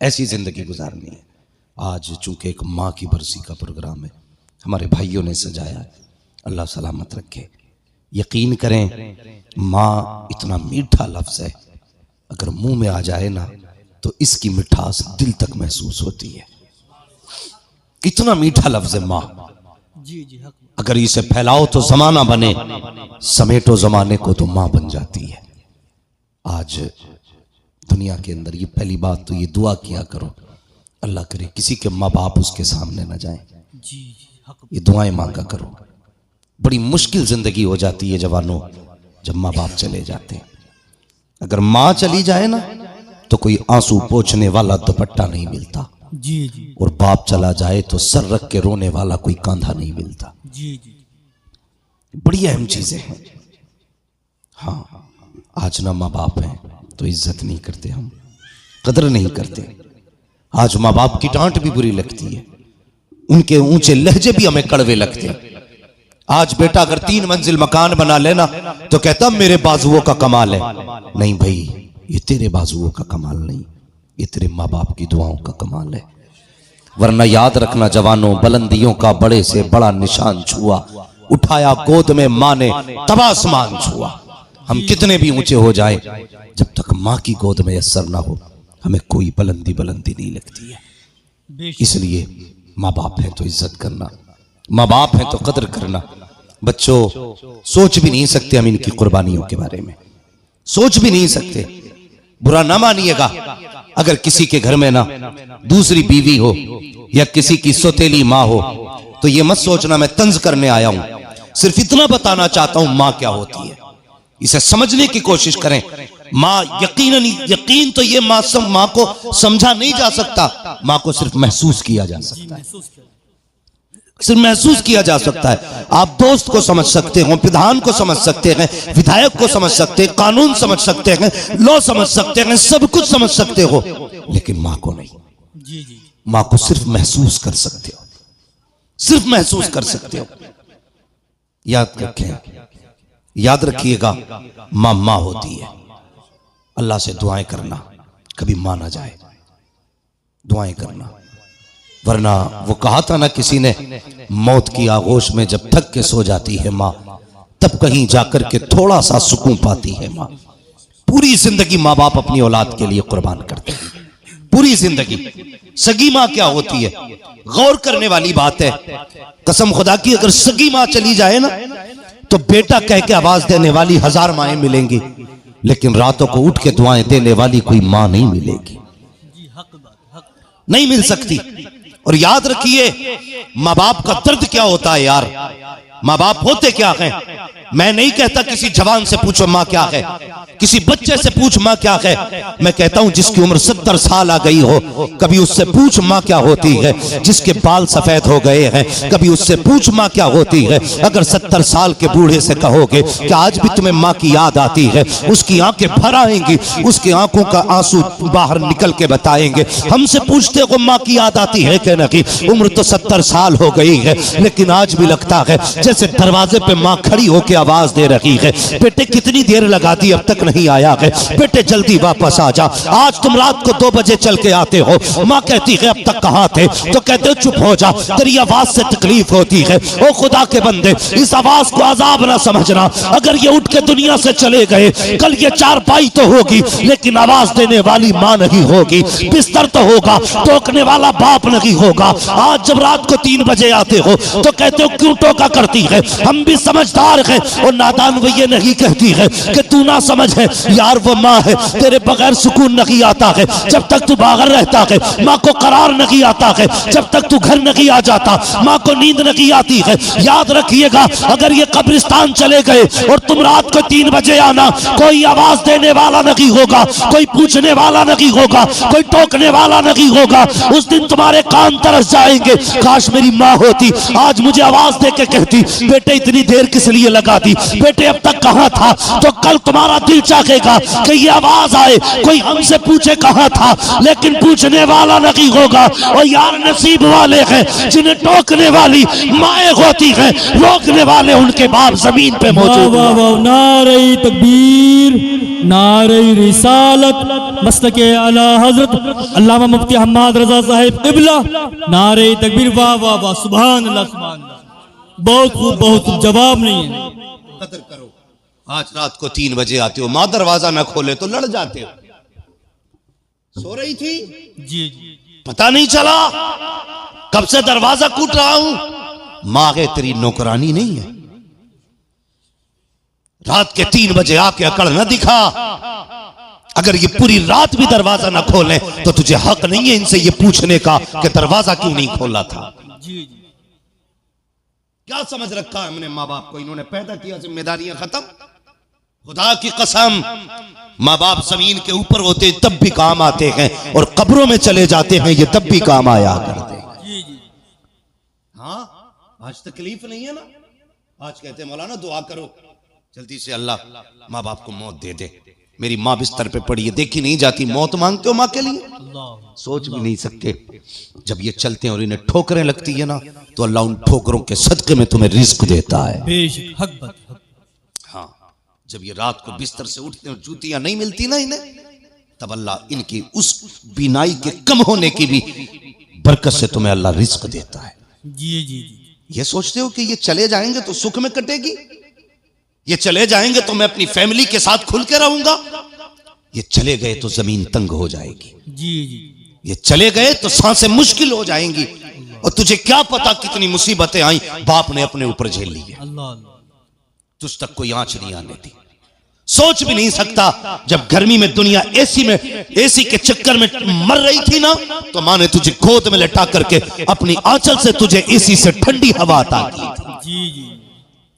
ऐसी जिंदगी गुजारनी है। आज चूंकि एक माँ की बरसी का प्रोग्राम है, हमारे भाइयों ने सजाया है, अल्लाह सलामत रखे। यकीन करें, माँ इतना मीठा लफ्ज है, अगर मुंह में आ जाए ना तो इसकी मिठास दिल तक महसूस होती है। इतना मीठा लफ्ज है माँ। अगर इसे फैलाओ तो जमाना बने, समेटो जमाने को तो माँ बन जाती है। आज दुनिया के अंदर ये पहली बात तो ये दुआ किया करो, अल्लाह करे किसी के माँ बाप उसके सामने ना जाए। ये दुआएं मांगा करो। बड़ी मुश्किल जिंदगी हो जाती है जवानों जब माँ बाप चले जाते हैं। अगर माँ चली जाए ना तो कोई आंसू पोंछने वाला दुपट्टा नहीं मिलता, और बाप चला जाए तो सर रख के रोने वाला कोई कांधा नहीं मिलता। बड़ी अहम चीजें हैं। हाँ, आज ना माँ बाप हैं तो इज्जत नहीं करते, हम कदर नहीं करते। आज माँ बाप की डांट भी बुरी लगती है, उनके ऊंचे लहजे भी हमें कड़वे लगते हैं। आज बेटा अगर 3 मंजिल मकान बना लेना तो कहता मेरे बाजुओं का कमाल है। नहीं भाई, ये तेरे बाजुओं का कमाल नहीं, ये तेरे माँ बाप की दुआओं का कमाल है। वरना याद रखना जवानों, बुलंदियों का बड़े से बड़ा निशान छुआ, उठाया गोद में माँ ने तब आसमान छुआ। हम कितने भी ऊंचे हो जाएं, जब तक माँ की गोद में असर ना हो हमें कोई बुलंदी नहीं लगती है। इसलिए माँ बाप है तो इज्जत करना, माँ बाप है तो कदर करना। बच्चों, सोच भी नहीं सकते हम इनकी कुर्बानियों के बारे में, सोच भी नहीं सकते। बुरा ना मानिएगा अगर किसी के घर में ना दूसरी बीवी हो या किसी की सौतेली माँ हो तो ये मत सोचना मैं तंज करने आया हूं। सिर्फ इतना बताना चाहता हूं माँ क्या होती है, इसे समझने की कोशिश करें। माँ यकीन तो ये माँ को समझा नहीं जा सकता, माँ को सिर्फ महसूस किया जा सकता है, सिर्फ महसूस किया जा सकता है। आप दोस्त को समझ सकते हो, प्रधान को समझ सकते हैं, विधायक को समझ सकते हैं, कानून समझ सकते हैं, लॉ समझ सकते हैं, सब कुछ समझ सकते हो, लेकिन माँ को नहीं। माँ को सिर्फ महसूस कर सकते हो, सिर्फ महसूस कर सकते हो। याद रखें, याद रखिएगा, माँ माँ होती है। अल्लाह से दुआएं करना, कभी मां ना जाए, दुआएं करना। वरना वो कहा था ना किसी ने, मौत की आगोश में जब थक के सो जाती है माँ, तब कहीं जाकर के थोड़ा सा सुकून पाती है माँ। पूरी जिंदगी माँ बाप अपनी औलाद के लिए कुर्बान करते हैं, पूरी जिंदगी। सगी माँ क्या होती है, गौर करने वाली बात है। कसम खुदा की, अगर सगी माँ चली जाए ना तो बेटा कह के आवाज देने वाली 1000 माएं मिलेंगी, लेकिन रातों को उठ के दुआएं देने वाली कोई मां नहीं मिलेगी, नहीं मिल सकती। और याद रखिए, माँ बाप का दर्द क्या होता है यार। माँ बाप होते क्या हैं। मैं नहीं कहता किसी जवान से पूछो माँ क्या है, किसी बच्चे से पूछ माँ क्या है। मैं कहता हूं जिसकी उम्र 70 साल आ गई हो, कभी उससे पूछ माँ क्या होती है। जिसके बाल सफेद हो गए हैं, कभी उससे पूछ माँ क्या होती है। अगर 70 साल के बूढ़े से कहोगे कि आज भी तुम्हें माँ की याद आती है, उसकी आंखें भर आएंगी, उसकी आंखों का आंसू बाहर निकल के बताएंगे। हमसे पूछते हो माँ की याद आती है कि नहीं, उम्र तो 70 साल हो गई है, लेकिन आज भी लगता है जैसे दरवाजे पे माँ खड़ी होकर आवाज दे रही है, बेटे कितनी देर लगा दी, अब तक नहीं आया है, बेटे जल्दी वापस आ जा। आज तुम रात को 2 बजे चल के आते हो, माँ कहती है अब तक कहाँ थे, तो कहते हो चुप हो जा, तेरी आवाज से तकलीफ होती है। ओ खुदा के बंदे, इस आवाज को अजाब ना समझना। अगर ये उठ के दुनिया से चले गए, कल ये चारपाई तो होगी, लेकिन आवाज देने वाली माँ नहीं होगी, बिस्तर तो होगा, टोकने वाला बाप नहीं होगा। आज जब रात को 3 बजे आते हो तो कहते हो क्यों टोका करती है। हम भी समझदार हैं, और नादान वो ये नहीं कहती है कि तू ना समझ है यार, वो माँ है, तेरे बगैर सुकून नहीं आता है जब तक तू बाहर रहता है। माँ को करार नहीं आता है जब तक तू घर नहीं आ जाता, माँ को नींद नहीं आती है। याद रखिएगा, अगर ये कब्रिस्तान चले गए और तुम रात को 3 बजे आना, कोई आवाज देने वाला नहीं होगा, कोई पूछने वाला नहीं होगा, कोई टोकने वाला नहीं होगा। उस दिन तुम्हारे कान तरस जाएंगे, काश मेरी माँ होती, आज मुझे आवाज दे के कहती बेटे इतनी देर किस लिए लगा दी, बेटे अब तक कहाँ था। तो कल तुम्हारा दिल चाहेगा कि ये आवाज आए, कोई हमसे पूछे कहाँ था, लेकिन पूछने वाला नहीं होगा। और यार नसीब वाले हैं जिन्हें टोकने वाली माएँ होती हैं, रोकने वाले उनके बाप जमीन पे मौजूद। नारे तकबीर। नारे रिसालत मसलक आला हजरत अल्लामा मुफ्ती हम्माद रजा साहिब क़िबला, नारे तकबीर, वाह वाह वाह, सुभान अल्लाह सुभान अल्लाह। बहुत खूब, बहुत खूब, जवाब नहीं है। कदर करो। आज रात को 3 बजे आते हो, माँ दरवाजा न खोले तो लड़ जाते हो। सो रही थी जी जी, पता नहीं चला, कब से दरवाजा कूट रहा हूं। माँ के तेरी नौकरानी नहीं है, रात के 3 बजे आके अकड़ न दिखा। अगर ये पूरी रात भी दरवाजा ना खोले तो तुझे हक नहीं है इनसे ये पूछने का कि दरवाजा क्यों नहीं खोला था। जी जी, क्या समझ रखा है हमने माँ बाप को, इन्होंने पैदा किया, जिम्मेदारियां खत्म। खुदा की कसम, माँ बाप जमीन के ऊपर होते तब भी काम आते हैं और कब्रों में चले जाते हैं ये तब भी काम आया करते हैं। जी जी, हाँ, आज तकलीफ नहीं है ना, आज कहते हैं मौलाना दुआ करो जल्दी से अल्लाह माँ बाप को मौत दे दे। मेरी माँ बिस्तर पे पड़ी है, देखी नहीं जाती, मौत मांगते हो माँ के लिए, सोच भी नहीं सकते। जब ये चलते हैं और इन्हें ठोकरें लगती है ना, तो अल्लाह उन ठोकरों के सदके में तुम्हें रिस्क देता है। बेशक, हक बात, हक। हाँ, जब ये रात को बिस्तर से उठते हैं, जूतियां नहीं मिलती ना इन्हें, तब अल्लाह इनकी उस बीनाई के कम होने की भी बरकत से तुम्हें अल्लाह रिस्क देता है। जी जी जी, ये सोचते हो कि ये चले जाएंगे तो सुख में कटेगी, ये चले जाएंगे तो मैं अपनी फैमिली के साथ खुल के रहूंगा, ये चले गए तो जमीन तंग हो जाएगी। जी जी, ये चले गए तो सांसें मुश्किल हो जाएंगी। और तुझे क्या पता कितनी मुसीबतें आई बाप ने अपने ऊपर झेल ली है, अल्लाह, तुझ तक कोई आंच नहीं आने दी। सोच भी नहीं सकता, जब गर्मी में दुनिया एसी के चक्कर में मर रही थी ना, तो माँ ने तुझे गोद में लटा करके अपनी आंचल से तुझे एसी से ठंडी हवा अता की थी। जी जी,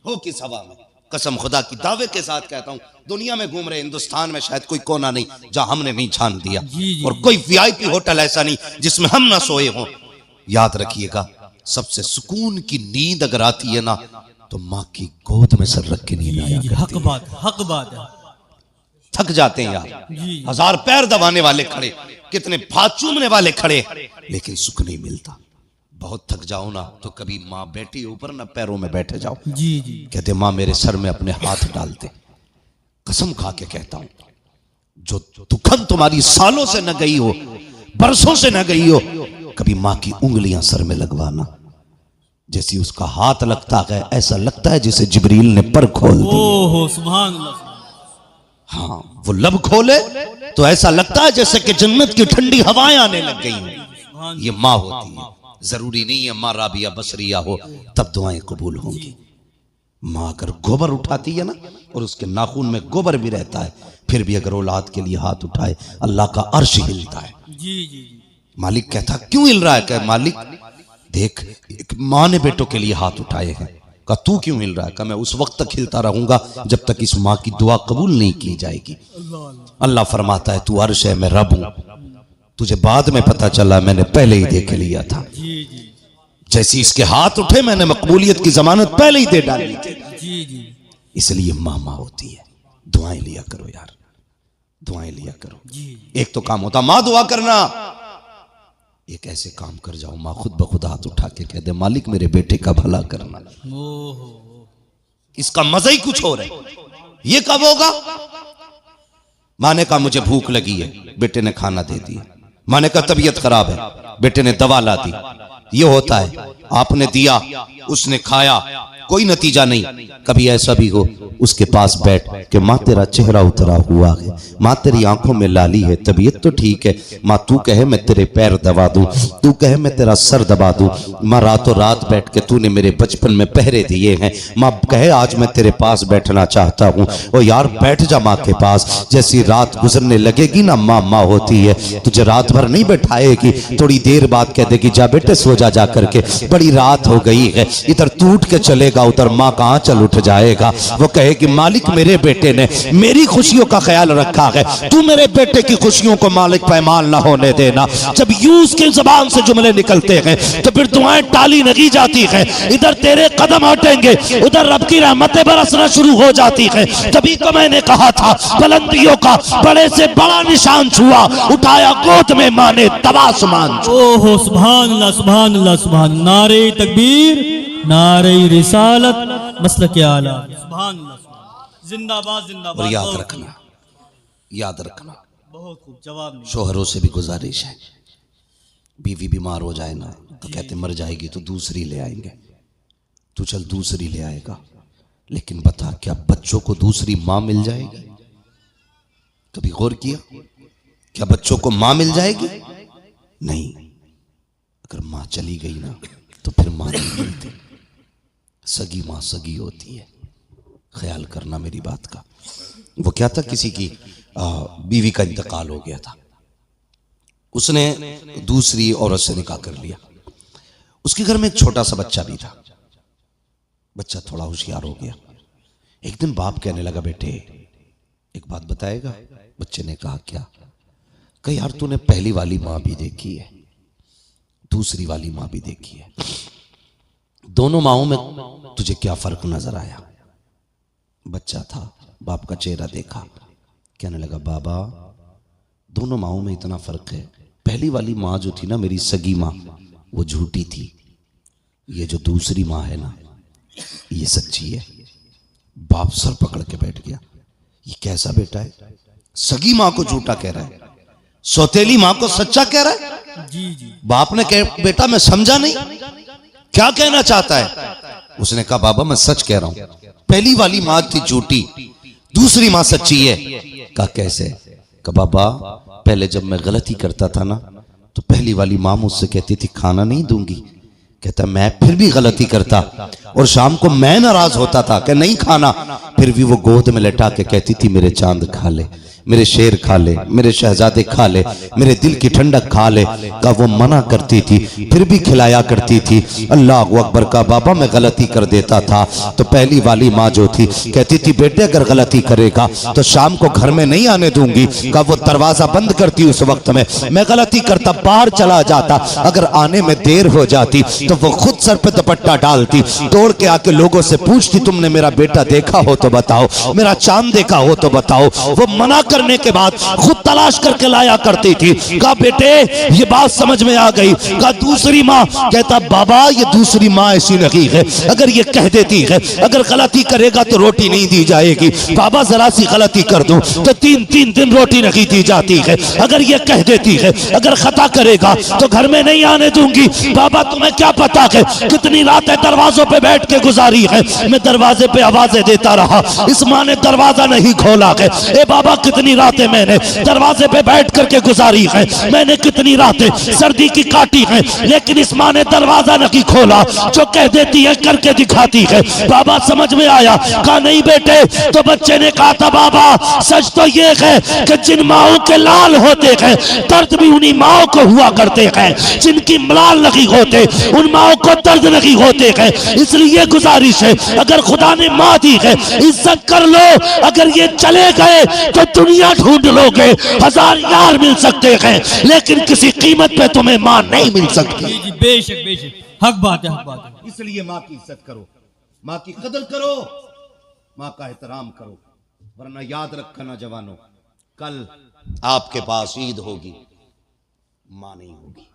हो किस हवा में, कसम खुदा की दावे के साथ कहता हूं, दुनिया में घूम रहे हिंदुस्तान में शायद कोई कोना नहीं जहां हमने नहीं छान दिया। और कोई वीआईपी होटल ऐसा नहीं जिसमें हम ना सोए हों। याद रखिएगा, सबसे सुकून की नींद अगर आती है ना, तो माँ की गोद में सर रख के नींद आया करती हक है। बात, हक बात है। थक जाते हैं यार, जी, 1000 पैर दबाने वाले खड़े, कितने हाथ चूमने वाले खड़े, लेकिन सुख नहीं मिलता। बहुत थक जाओ ना तो कभी माँ बैठी ऊपर ना पैरों में बैठे जाओ। जी जी, कहते माँ मेरे सर में अपने हाथ डालते, कसम खा के कहता हूं, जो दुखन तुम्हारी सालों से न गई हो, बरसों से न गई हो, कभी माँ की उंगलियां सर में लगवाना, जैसी उसका हाथ लगता है ऐसा लगता है जैसे जिब्रील ने पर खोल दी। ओहो सुभान अल्लाह। हाँ, वो लब खोले तो ऐसा लगता है जैसे कि जन्नत की ठंडी हवाएं आने लग गई। ये माँ होती है, जरूरी नहीं है माँ राबिया बसरिया हो तब दुआएं कबूल होंगी। माँ अगर गोबर उठाती है ना, और उसके नाखून में गोबर भी रहता है, फिर भी अगर औलाद के लिए हाथ उठाए अल्लाह का अर्श हिलता है। जी जी जी, मालिक कहता क्यों हिल रहा है? कह मालिक देख, एक माँ ने बेटों के लिए हाथ उठाए हैं। कहा तू क्यों हिल रहा है? कहा मैं उस वक्त तक हिलता रहूंगा जब तक इस माँ की दुआ कबूल नहीं की जाएगी। अल्लाह फरमाता है तू अर्श है, मैं रब हूं, तुझे बाद में पता चला, मैंने पहले ही देख लिया था। जी जी, जैसी इसके हाथ उठे मैंने मकबूलियत की जमानत पहले ही दे डाली थी। जी जी, इसलिए माँ होती है। दुआएं लिया करो यार, दुआएं लिया करो। जी, एक तो काम होता माँ दुआ करना, एक ऐसे काम कर जाओ माँ खुद ब खुद हाथ उठा के कह दे मालिक मेरे बेटे का भला करना। ओहो, इसका मजा ही कुछ और है। ये कब होगा? माँ ने कहा मुझे भूख लगी है, बेटे ने खाना दे दिया। माँ ने कहा तबीयत खराब है, बेटे ने दवा ला दी। ये होता है, आपने दिया, उसने खाया, कोई नतीजा नहीं। कभी ऐसा भी हो उसके पास बैठ के माँ तेरा चेहरा उतरा हुआ है, माँ तेरी आंखों में लाली है, तबीयत तो ठीक है, माँ तू कहे मैं तेरे पैर दबा दूं, तू कहे मैं तेरा सर दबा दूं, माँ रातों रात बैठ के तूने मेरे बचपन में पहरे दिए हैं, माँ कहे आज मैं तेरे पास बैठना चाहता हूँ। ओ यार बैठ जा माँ के पास। जैसी रात गुजरने लगेगी ना, माँ माँ होती है, तुझे रात भर नहीं बैठाएगी, थोड़ी देर बाद कह देगी जा बेटे सो जा, जा करके बड़ी रात हो गई है। इधर तू उठ के चलेगा, उधर माँ का आंचल उठ जाएगा। वो कहे कि मालिक मेरे बेटे ने मेरी खुशियों का ख्याल रखा है, तू मेरे बेटे की खुशियों को मालिक पैमाल ना होने देना। जब यूं उसकी जुबान से जुमले निकलते हैं तो फिर दुआएं टाली नहीं जाती है। इधर तेरे कदम हटेंगे, उधर रब की रहमतें बरसना शुरू हो जाती है। तभी तो मैंने कहा था बुलंदियों का बड़े से बड़ा निशान छुआ, उठाया गोद में माँ ने तब आसमान छुआ। ओहो सुभान अल्लाह, सुभान अल्लाह, सुभान। नारे तकबीर, नारे रिसालत, मसलक आला, सुभान अल्लाह, जिंदाबाद जिंदाबाद। और याद रखना याद रखना। बहुत खूब जवाब नहीं। शोहरों से भी गुजारिश है, बीवी बीमार हो जाए ना तो कहते मर जाएगी तो दूसरी ले आएंगे, तू चल दूसरी ले आएगा, लेकिन बता क्या बच्चों को दूसरी मां मिल जाएगी? कभी गौर किया? क्या बच्चों को मां मिल जाएगी? नहीं, अगर मां चली गई ना तो फिर मां नहीं मिलती। सगी मां सगी होती है, ख्याल करना मेरी बात का। वो क्या था, किसी की बीवी का इंतकाल हो गया था, उसने दूसरी औरत से निकाह कर लिया। उसके घर में एक छोटा सा बच्चा भी था। बच्चा थोड़ा होशियार हो गया। एक दिन बाप कहने लगा, बेटे एक बात बताएगा? बच्चे ने कहा, क्या? कहा यार तूने पहली वाली मां भी देखी है, दूसरी वाली मां भी देखी है, दोनों माओं में तुझे क्या फर्क नजर आया? बच्चा था, बाप का चेहरा देखा, कहने लगा, बाबा दोनों माओं में इतना फर्क है, पहली वाली मां जो थी ना मेरी सगी मां, वो झूठी थी, ये जो दूसरी मां है ना ये सच्ची है। बाप सर पकड़ के बैठ गया, ये कैसा बेटा है? सगी मां को झूठा कह रहा है, सौतेली मां को सच्चा कह रहा है। जी जी। बाप ने कहा, बेटा मैं समझा नहीं, क्या कहना चाहता है? उसने कहा, बाबा मैं सच कह रहा हूं, पहली वाली मां थी झूठी, दूसरी मां सच्ची है। कहा कैसे? कहा बाबा पहले जब मैं गलती करता था ना तो पहली वाली मां मुझसे कहती थी खाना नहीं दूंगी, कहता मैं फिर भी गलती करता और शाम को मैं नाराज होता था कि नहीं खाना, फिर भी वो गोद में लेटा के कहती थी मेरे चांद खा ले, मेरे शेर खा ले, मेरे शहजादे खा ले, मेरे दिल की ठंडक खा ले। का वो मना करती थी फिर भी खिलाया करती थी। अल्लाह अकबर। का बाबा मैं गलती कर देता था तो पहली वाली माँ जो थी कहती थी बेटे अगर गलती करेगा तो शाम को घर में नहीं आने दूंगी। का वो दरवाजा बंद करती उस वक्त में, मैं गलती करता बाहर चला जाता, अगर आने में देर हो जाती तो वो खुद सर पे दुपट्टा डालती, दौड़ के आके लोगों से पूछती तुमने मेरा बेटा देखा हो तो बताओ, मेरा चांद देखा हो तो बताओ। वो मना करने के बाद खुद तलाश करके लाया करती थी। कहा बेटे ये बात समझ में आ गई। कहा दूसरी माँ, कहता बाबा ये दूसरी माँ ऐसी नहीं है, अगर ये कह देती है अगर गलती करेगा तो रोटी नहीं दी जाएगी, बाबा जरा सी गलती कर दूं तो 3-3 दिन रोटी नहीं दी जाती है, अगर ये कह देती है अगर खता करेगा तो घर में नहीं आने दूंगी। बाबा तुम्हें क्या पता है कितनी रातें दरवाजों पे बैठ के गुजारी है, मैं दरवाजे पे आवाजें देता रहा, इस माँ ने दरवाजा नहीं खोला है। ए बाबा कितनी रातें मैंने दरवाजे पे बैठ करके गुजारी है, मैंने कितनी रातें सर्दी की काटी है, लेकिन इस माँ ने दरवाजा नहीं खोला, जो कह देती है करके दिखाती है। बाबा समझ में आया। कहा नहीं बेटे, तो बच्चे ने कहा था बाबा सच तो ये है कि जिन माओं के लाल होते हैं दर्द भी उन्हीं माओं को हुआ करते हैं, जिनकी मलाल नहीं होते उन माओं को दर्द नहीं होते हैं। इसलिए गुजारिश है अगर खुदा ने माँ दी है इज्जत कर लो, अगर ये चले गए तो दुनिया ढूंढ लोगे, 1000 यार मिल सकते हैं लेकिन किसी कीमत पे तुम्हें माँ नहीं मिल सकती। जी बेशक बेशक, हक बात है, हक बात है। इसलिए माँ की इज्जत करो, माँ की कदर करो, माँ का एहतराम करो, वरना याद रखना जवानों कल आपके पास ईद होगी माँ नहीं होगी।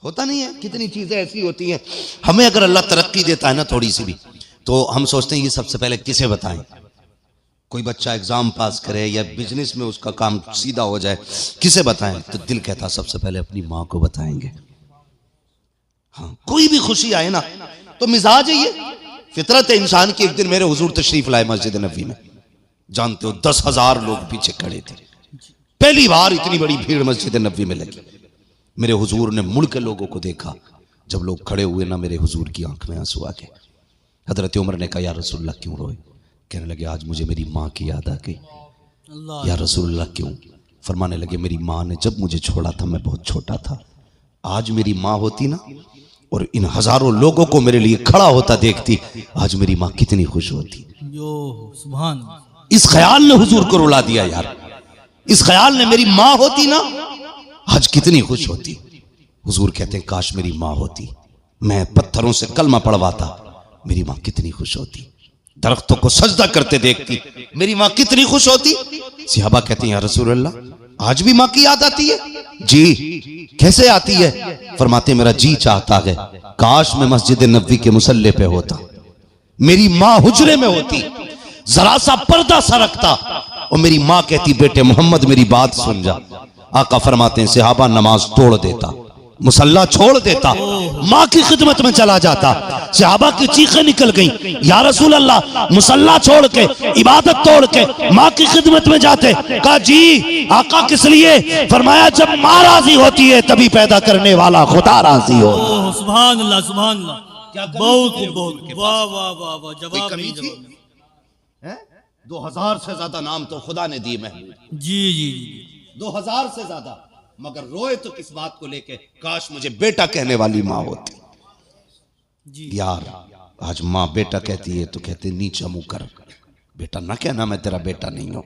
होता नहीं है, कितनी चीजें ऐसी होती हैं, हमें अगर अल्लाह तरक्की देता है ना थोड़ी सी भी तो हम सोचते हैं ये सबसे पहले किसे बताएं। कोई बच्चा एग्जाम पास करे या बिजनेस में उसका काम सीधा हो जाए, किसे बताएं? तो दिल कहता सबसे पहले अपनी माँ को बताएंगे। हाँ, कोई भी खुशी आए ना तो मिजाज है, ये फितरत है इंसान की। एक दिन मेरे हुजूर तशरीफ लाए मस्जिद नबी में, जानते हो 10,000 लोग पीछे खड़े थे, पहली बार इतनी बड़ी भीड़ मस्जिद नबी में लगी। मेरे हुजूर ने मुड़ के लोगों को देखा, जब लोग खड़े हुए ना मेरे हुजूर की आंख में आंसू आ गए। हजरत उमर ने कहा या रसूलुल्लाह क्यों रोए? कहने लगे आज मुझे मेरी माँ की याद आ गई। या रसूलुल्लाह क्यों? फरमाने लगे मेरी माँ ने जब मुझे छोड़ा था मैं बहुत छोटा था, आज मेरी माँ होती ना और इन हजारों लोगों को मेरे लिए खड़ा होता देखती, आज मेरी माँ कितनी खुश होती। सुभान। इस ख्याल ने हुजूर को रुला दिया यार, इस ख्याल ने मेरी माँ होती ना आज कितनी खुश होती। हुजूर कहते हैं काश मेरी माँ होती, मैं पत्थरों से कलमा पढ़वाता, मेरी माँ कितनी खुश होती। दरख्तों को सजदा करते देखती, मेरी माँ कितनी खुश होती। सहाबा कहते हैं या रसूल अल्लाह आज भी माँ की याद आती है? जी। कैसे आती है? फरमाते मेरा जी चाहता है काश मैं मस्जिद नबवी के मुसल्ले पे होता, मेरी माँ हुजरे में होती, जरा सा पर्दा सरकता, और मेरी माँ कहती बेटे मोहम्मद मेरी बात सुन जा। आका फरमाते हैं सहाबा नमाज तोड़ देता, मुसल्ला छोड़ देता, माँ की खिदमत में चला जाता। सहाबा की चीखें निकल गई, या रसूल अल्लाह मुसल्ला छोड़ के इबादत तोड़ के माँ की खिदमत में जाते। कहा जी आका किस लिए? फरमाया जब माँ राजी होती है तभी पैदा करने वाला खुदा राजी हो। सुभान अल्लाह सुभान अल्लाह। क्या बहुत वाह वाह वाह वाह। जवाब कमी थी? 2000 से ज्यादा नाम तो खुदा ने दिए महबूब। जी जी जी 2000 से ज्यादा, मगर रोए तो किस बात को लेके? काश मुझे बेटा कहने वाली माँ होती। जी यार आज माँ बेटा कहती है तो कहते नीचा मुंह कर, बेटा ना कहना मैं तेरा बेटा नहीं हूं।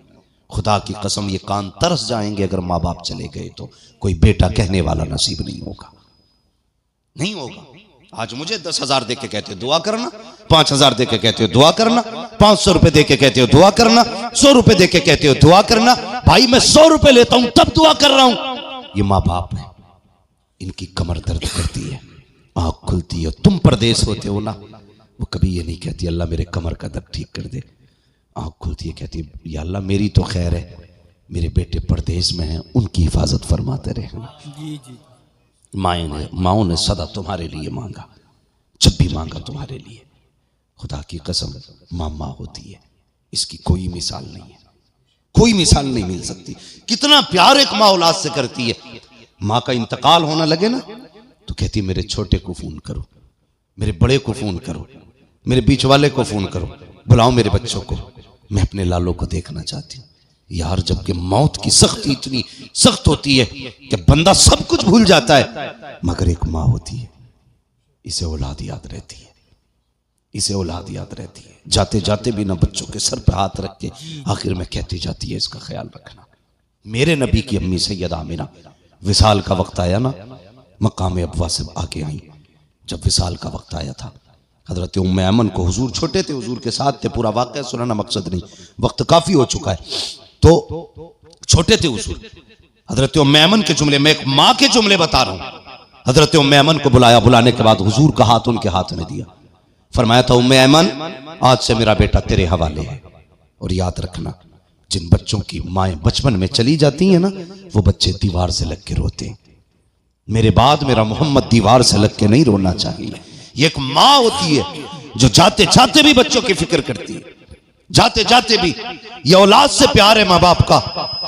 खुदा की कसम ये कान तरस जाएंगे अगर माँ बाप चले गए तो कोई बेटा कहने वाला नसीब नहीं होगा, नहीं होगा। आज मुझे 10,000 दे के कहते हो दुआ करना, 5,000 दे के कहते हो दुआ करना, 500 रुपए दे के कहते हो दुआ करना, 100 रुपए दे के कहते हो दुआ करना। भाई मैं 100 रुपए लेता हूं तब दुआ कर रहा हूं। ये माँ बाप है, इनकी कमर दर्द करती है, आंख खुलती है। तुम परदेश होते हो ना, वो कभी ये नहीं कहती अल्लाह मेरे कमर का दर्द ठीक कर दे। आंख खुलती है, कहती है या अल्लाह मेरी तो खैर है, मेरे बेटे परदेश में हैं, उनकी हिफाजत फरमाते रहे। जी जी माओ ने सदा तुम्हारे लिए मांगा, जब भी मांगा तुम्हारे लिए। खुदा की कसम माँ माँ होती है, इसकी कोई मिसाल नहीं है, कोई मिसाल नहीं मिल सकती। कितना प्यार एक माँ औलाद से करती है। माँ का इंतकाल होने लगे ना तो कहती मेरे छोटे को फोन करो, मेरे बड़े को फोन करो, मेरे बीच वाले को फोन करो, बुलाओ मेरे बच्चों को, मैं अपने लालों को देखना चाहती हूँ। यार जबकि मौत की सख्ती इतनी सख्त होती है कि बंदा सब कुछ भूल जाता है, मगर एक माँ होती है, इसे औलाद याद रहती है, इसे औलाद याद रहती है। जाते जाते भी ना बच्चों के सर पे हाथ रख के आखिर में कहती जाती है इसका ख्याल रखना। मेरे नबी की अम्मी सैयदा आमिना विसाल का वक्त आया ना, मकाम अबवा से आके आई। जब विसाल का वक्त आया था, हजरत उम्मे ऐमन को, हुजूर छोटे थे, हुजूर के साथ थे, पूरा वाक़या सुनाना मकसद नहीं, वक्त काफी हो चुका है, तो छोटे थे हुजूर। हजरत उम्मे ऐमन के जुमले में एक माँ के जुमले बता रहा हूं। हजरत उम्मे ऐमन को बुलाया, बुलाने के बाद हुजूर का हाथ उनके हाथ में दिया, फरमाया था उम्मे ऐमन आज से मेरा बेटा तेरे हवाले है, और याद रखना जिन बच्चों की माएँ बचपन में चली जाती हैं ना, वो बच्चे दीवार से लग के रोते हैं। मेरे बाद मेरा मोहम्मद दीवार से लग के नहीं रोना चाहिए। ये एक माँ होती है जो जाते जाते भी बच्चों की फिक्र करती है, जाते जाते भी। ये औलाद से प्यार है माँ बाप का।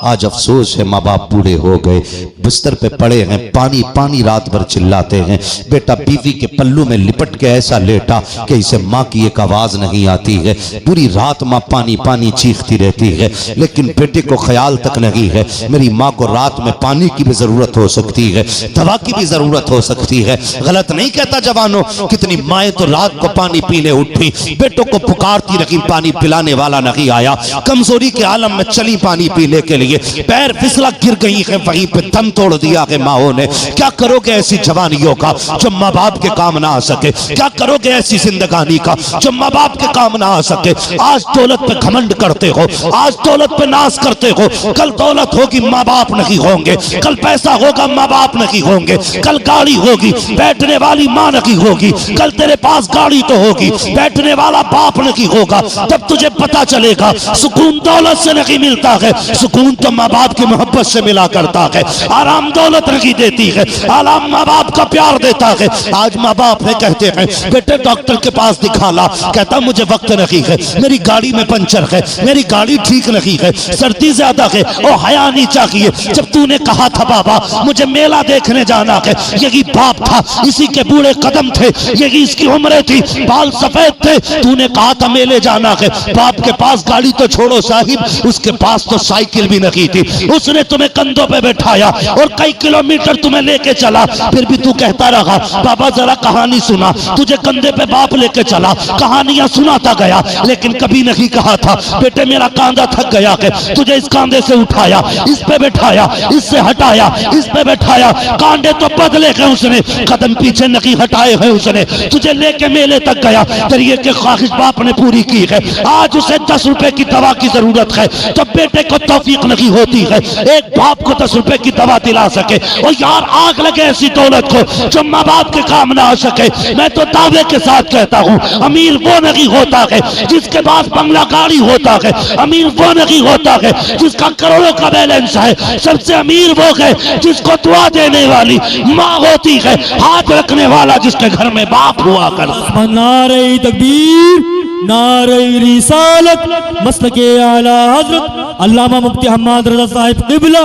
आज अफसोस है माँ बाप बूढ़े हो गए, बिस्तर पे पड़े हैं, पानी पानी रात भर चिल्लाते हैं। बेटा बीवी के पल्लू में लिपट के ऐसा लेटा कि इसे माँ की एक आवाज नहीं आती है, पूरी रात माँ पानी पानी चीखती रहती है, लेकिन बेटे को ख्याल तक नहीं है मेरी माँ को रात में पानी की भी जरूरत हो सकती है, दवा की भी जरूरत हो सकती है। गलत नहीं कहता जवानों, कितनी माएँ तो रात को पानी पीने उठी, बेटों को पुकारती रही, पानी पिलाने वाला नहीं आया, कमजोरी के आलम में चली पानी पीने के लिए, पैर फिसला गिर गई है, वहीं पे दम तोड़ दिया है माओ ने। क्या करोगे ऐसी जवानियों का जो माँ बाप के काम ना आ सके? क्या करोगे ऐसी जिंदगानी का जो माँ बाप के काम ना आ सके? आज दौलत पे घमंड करते हो, आज दौलत पे नाश करते हो, कल दौलत होगी माँ बाप नहीं होंगे, कल पैसा होगा माँ बाप नहीं होंगे, कल गाड़ी होगी बैठने वाली माँ नहीं होगी, कल तेरे पास गाड़ी तो होगी बैठने वाला बाप नहीं होगा। तब तुझे पता चलेगा सुकून दौलत से नहीं मिलता है, सुकून तो माँ बाप की मोहब्बत से मिला करता है। आराम दौलत नहीं देती है, आराम माँ बाप का प्यार देता है। आज माँ बाप है कहते हैं बेटे डॉक्टर के पास दिखा ला, कहता मुझे वक्त नहीं है, मेरी गाड़ी में पंचर है, मेरी गाड़ी ठीक नहीं है, सर्दी ज्यादा है, और हया नहीं चाहिए। जब तूने कहा था बाबा मुझे मेला देखने जाना है, यही बाप था, इसी के बूढ़े कदम थे, यही इसकी उम्र थी, बाल सफेद थे, तूने कहा था मेले जाना है। बाप के पास गाड़ी तो छोड़ो साहिब, उसके पास तो साइकिल भी नहीं थी, उसने तुम्हें कंधों पे बैठाया और कई किलोमीटर तुम्हें लेके चला, फिर भी तू कहता रहा बाबा जरा कहानी सुना, तुझे कंधे पे बाप लेके चला, कहानियां सुनाता गया, लेकिन कभी नहीं कहा था बेटे मेरा कांधा थक गया है, तुझे इस कांधे से उठाया, इस पे बैठाया, इससे हटाया, इस पे बैठाया, कांधे तो बदले हैं उसने, कदम पीछे नहीं हटाए हैं उसने, तुझे लेके मेले तक गया, तेरी एक ख्वाहिश बाप ने पूरी की है। आज उसे 10 रुपए की दवा की जरूरत है, जब बेटे को तौफीक नहीं होती है एक बाप को 10 रुपए की दवा दिला सके, और यार आग लगे ऐसी दौलत को जो माँ बाप के काम ना आ सके। मैं तो दावे के साथ कहता हूँ अमीर वो नहीं होता है जिसके पास बंगला गाड़ी होता है, अमीर वो नहीं होता है जिसका करोड़ों का बैलेंस है। सबसे अमीर वो है जिसको दुआ देने वाली माँ होती है, हाथ रखने वाला जिसके घर में बाप हुआ करता। नारे तकबीर, नारे रिसालत, मसलके आला हजरत अल्लामा मुफ्ती हम्माद रजा साहिब क़िबला,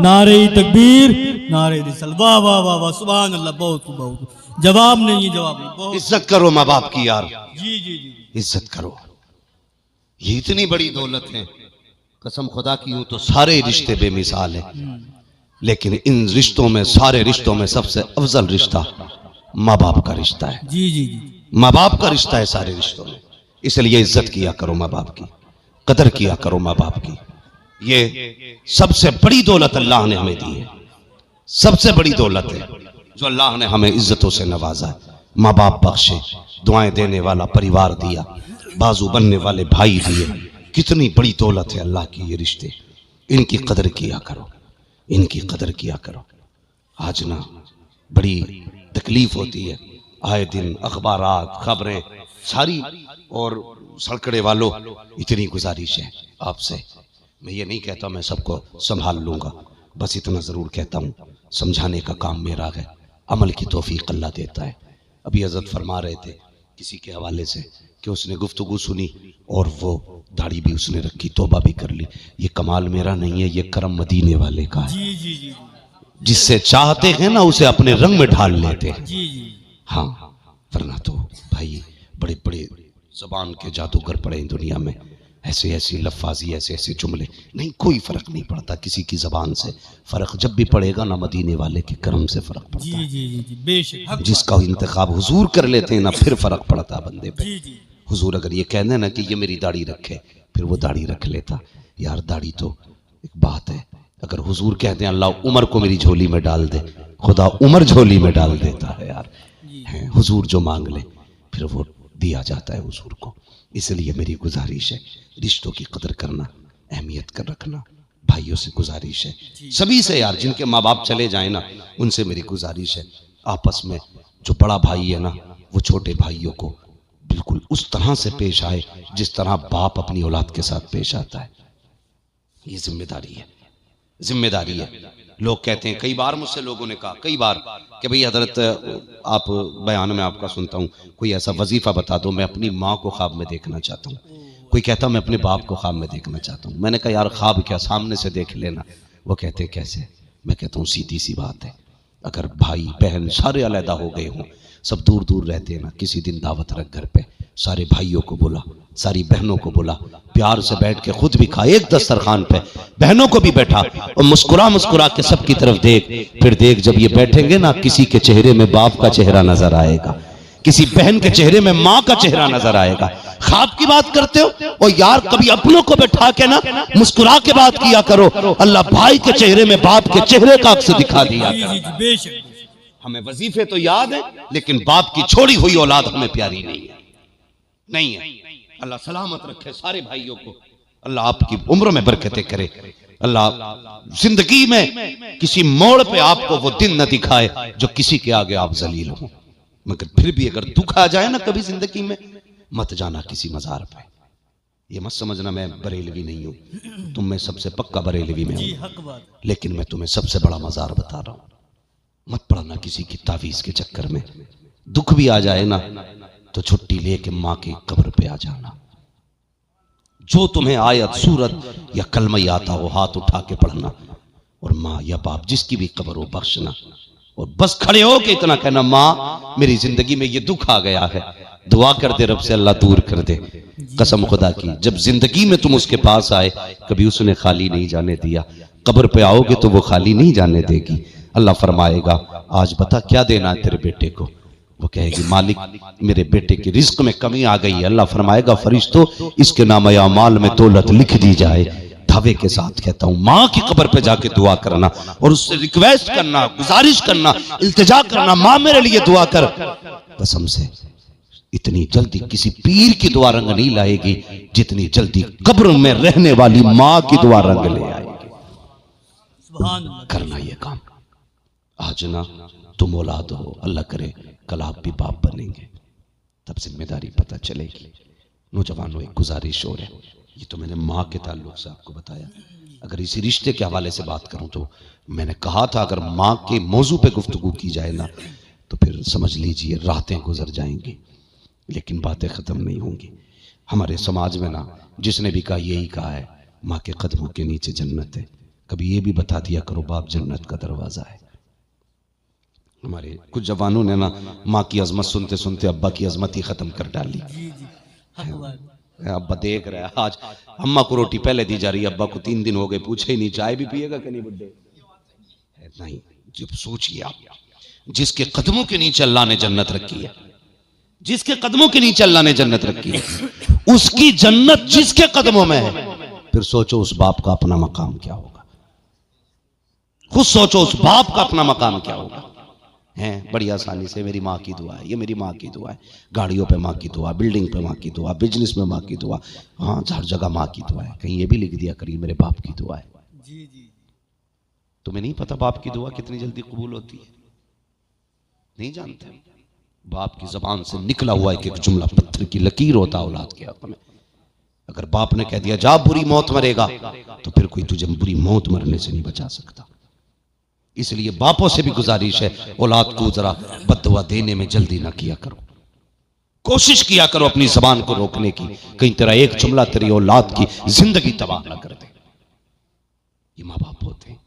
नारे तकबीर, नारे रिसालत। वाह वाह वाह वाह, सुभान अल्लाह। बहुत बहुत जवाब नहीं है, जवाब नहीं। बहुत इज्जत करो माँ बाप की यार, जी जी जी, इज्जत करो। ये इतनी बड़ी दौलत है, कसम खुदा की हूं तो सारे रिश्ते बेमिसाल हैं, लेकिन इन रिश्तों में, सारे रिश्तों में सबसे अफजल रिश्ता माँ बाप का रिश्ता है। जी जी जी, माँ बाप का रिश्ता है सारे रिश्तों में। इसलिए इज्जत किया करो माँ बाप की, कदर किया करो माँ बाप की। ये सबसे बड़ी दौलत अल्लाह ने हमें दी है, सबसे बड़ी दौलत है जो अल्लाह ने हमें इज्जतों से नवाजा है। माँ बाप बख्शे, दुआएं देने वाला परिवार दिया, बाजू बनने वाले भाई दिए, कितनी बड़ी दौलत है अल्लाह की ये रिश्ते। इनकी कदर किया करो, इनकी कदर किया करो। आज ना बड़ी तकलीफ होती है, आए दिन अखबारात, खबरें सारी, और सड़कड़े वालों इतनी गुजारिश है आपसे। मैं ये नहीं कहता मैं सबको संभाल लूंगा, बस इतना जरूर कहता हूँ समझाने का काम मेरा है, अमल की तौफीक अल्लाह देता है। अभी हज़रत फरमा रहे थे किसी के हवाले से कि उसने गुफ्तगू सुनी और वो दाढ़ी भी उसने रखी, तौबा भी कर ली। ये कमाल मेरा नहीं है, ये करम मदीने वाले का है। जी जी जी, जिससे चाहते हैं ना उसे अपने रंग में ढाल लेते हैं। जी जी, हाँ, वरना तो भाई बड़े बड़े जबान के जादूगर पड़े हैं दुनिया में, ऐसे ऐसी लफ्फाजी, ऐसे ऐसे जुमले, नहीं कोई फर्क नहीं पड़ता किसी की जबान से। फर्क जब भी पड़ेगा ना मदीने वाले के करम से फर्क पड़ता जी है। जी जी, बेशक। जिसका इंतखाब हुजूर कर लेते हैं ना, फिर फर्क पड़ता बंदे पे। जी जी, हुजूर अगर ये कह दें ना कि ये मेरी दाढ़ी रखे, फिर वो दाढ़ी रख लेता। यार दाढ़ी तो एक बात है, अगर हुजूर कहते हैं अल्लाह उमर को मेरी झोली में डाल दे, खुदा उमर झोली में डाल देता है यार। है हुजूर जो मांग ले फिर वो दिया जाता है हुजूर को। इसलिए मेरी गुजारिश है रिश्तों की कदर करना, अहमियत कर रखना। भाइयों से गुजारिश है, सभी से यार, जिनके माँ बाप चले जाए ना उनसे मेरी गुजारिश है, आपस में जो बड़ा भाई है ना वो छोटे भाइयों को बिल्कुल उस तरह से पेश आए जिस तरह बाप अपनी औलाद के साथ पेश आता है। ये जिम्मेदारी है, जिम्मेदारी है। लोग कहते हैं, कई बार मुझसे लोगों ने कहा कई बार कि भाई हजरत आप बयान में आपका सुनता हूँ, कोई ऐसा वजीफा बता दो, मैं अपनी माँ को ख्वाब में देखना चाहता हूँ। कोई कहता मैं अपने बाप को ख्वाब में देखना चाहता हूँ। मैंने कहा यार ख्वाब क्या, सामने से देख लेना। वो कहते हैं कैसे? मैं कहता हूँ सीधी सी बात है, अगर भाई बहन सारे अलहदा हो गए हों, सब दूर दूर रहते हैं ना, किसी दिन दावत रख घर पे, सारे भाइयों को बुला, सारी बहनों को बुला, प्यार से बैठ के खुद भी खा, एक दस्तरखान पे बहनों को भी बैठा और मुस्कुरा मुस्कुरा के सबकी तरफ देख। फिर देख जब ये बैठेंगे ना, किसी के चेहरे में बाप का चेहरा नजर आएगा, किसी बहन के चेहरे में माँ का चेहरा नजर आएगा। ख्वाब की बात करते हो, और यार कभी अपनों को बैठा के ना मुस्कुरा के बात किया करो। अल्लाह भाई के चेहरे में बाप के चेहरे का अक्स दिखा दिया। बेशक। हमें वजीफे तो याद है, लेकिन बाप की छोड़ी हुई औलाद हमें प्यारी नहीं है, नहीं है। अल्लाह सलामत रखे सारे भाइयों को, अल्लाह आपकी उम्र में बरकतें करे, अल्लाह जिंदगी में किसी मोड़ पे आपको वो दिन न दिखाए जो किसी के आगे आप जलील हो। मगर फिर भी अगर दुख आ जाए ना कभी जिंदगी में, मत जाना किसी मजार पे। ये मत समझना मैं बरेलवी नहीं हूं, तुम में सबसे पक्का बरेलवी में हूं, लेकिन मैं तुम्हें सबसे बड़ा मजार बता रहा हूं। मत पड़ना किसी की तावीज के चक्कर में। दुख भी आ जाए ना तो छुट्टी लेके माँ की कब्र पे आ जाना। जो तुम्हें आयत सूरत या कलमा आता हो हाथ उठा के पढ़ना, और माँ या बाप जिसकी भी कब्र हो बख्शना, और बस खड़े हो के इतना कहना, माँ मेरी जिंदगी में ये दुख आ गया है, दुआ कर दे रब से अल्लाह दूर कर दे। कसम खुदा की जब जिंदगी में तुम उसके पास आए कभी उसने खाली नहीं जाने दिया, कब्र पे आओगे तो वो खाली नहीं जाने देगी। अल्लाह फरमाएगा आज बता क्या देना है तेरे बेटे को। वो कहेगी मालिक मेरे बेटे की रिस्क में कमी आ गई है। अल्लाह फरमाएगा फरिश्तों इसके नाम अमाल में दौलत लिख दी जाए। दावे के साथ कहता हूँ माँ की कब्र पे जाके दुआ करना और उससे रिक्वेस्ट करना, गुजारिश करना, इल्तिजा करना, माँ मेरे लिए दुआ कर। कसम से इतनी जल्दी किसी पीर की दुआ रंग नहीं लाएगी जितनी जल्दी कब्र में रहने वाली मां की दुआ रंग ले आएगी। सुभान अल्लाह। करना ये काम। आज ना तुम औलाद हो, अल्लाह करे कल आप भी बाप बनेंगे, तब जिम्मेदारी पता चलेगी। नौजवानों, एक गुजारिश हो है, ये तो मैंने माँ के ताल्लुक से आपको बताया। अगर इसी रिश्ते के हवाले से बात करूं तो मैंने कहा था अगर माँ के मौजू पे गुफ्तगू की जाए ना तो फिर समझ लीजिए रातें गुजर जाएंगी, लेकिन बातें ख़त्म नहीं होंगी। हमारे समाज में ना जिसने भी कहा यही कहा है, माँ के कदमों के नीचे जन्नत है। कभी ये भी बता दिया करो बाप जन्नत का दरवाज़ा है। हमारे कुछ जवानों ने ना माँ की अजमत सुनते सुनते अब्बा की अजमत ही ख़त्म कर डाली। अब्बा देख रहा है, आज अम्मा को रोटी पहले दी जा रही है, अब्बा को 3 दिन हो गए, पूछे ही नहीं चाय भी पिएगा कि नहीं बुड्ढे। नहीं, जब सोचिए आप, जिसके कदमों के नीचे अल्लाह ने जन्नत रखी है, जिसके कदमों के नीचे अल्लाह ने जन्नत रखी है, उसकी जन्नत जिसके कदमों में है, फिर सोचो उस बाप का अपना मकाम क्या होगा। खुद सोचो उस बाप का अपना मकाम क्या होगा। हैं बड़ी आसानी से मेरी माँ की दुआ है, ये मेरी माँ की दुआ है, गाड़ियों पे माँ की दुआ, बिल्डिंग पे माँ की दुआ, बिजनेस में माँ की दुआ, हाँ हर जगह माँ की दुआ है। कहीं ये भी लिख दिया करिए मेरे बाप की दुआ है। जी जी। तुम्हें नहीं पता बाप की दुआ कितनी जल्दी कबूल होती है? नहीं जानते? बाप की जबान से निकला हुआ एक एक जुमला पत्थर की लकीर होता औलाद के हक में। अगर बाप ने कह दिया जा बुरी मौत मरेगा, तो फिर कोई तुझे बुरी मौत मरने से नहीं बचा सकता। इसलिए बापों से भी गुजारिश है, औलाद को जरा बद्दुआ देने में जल्दी ना किया करो। कोशिश किया करो अपनी जबान को रोकने की, कहीं तेरा एक जुमला तेरी औलाद की जिंदगी तबाह ना कर दे। ये माँ बाप होते हैं,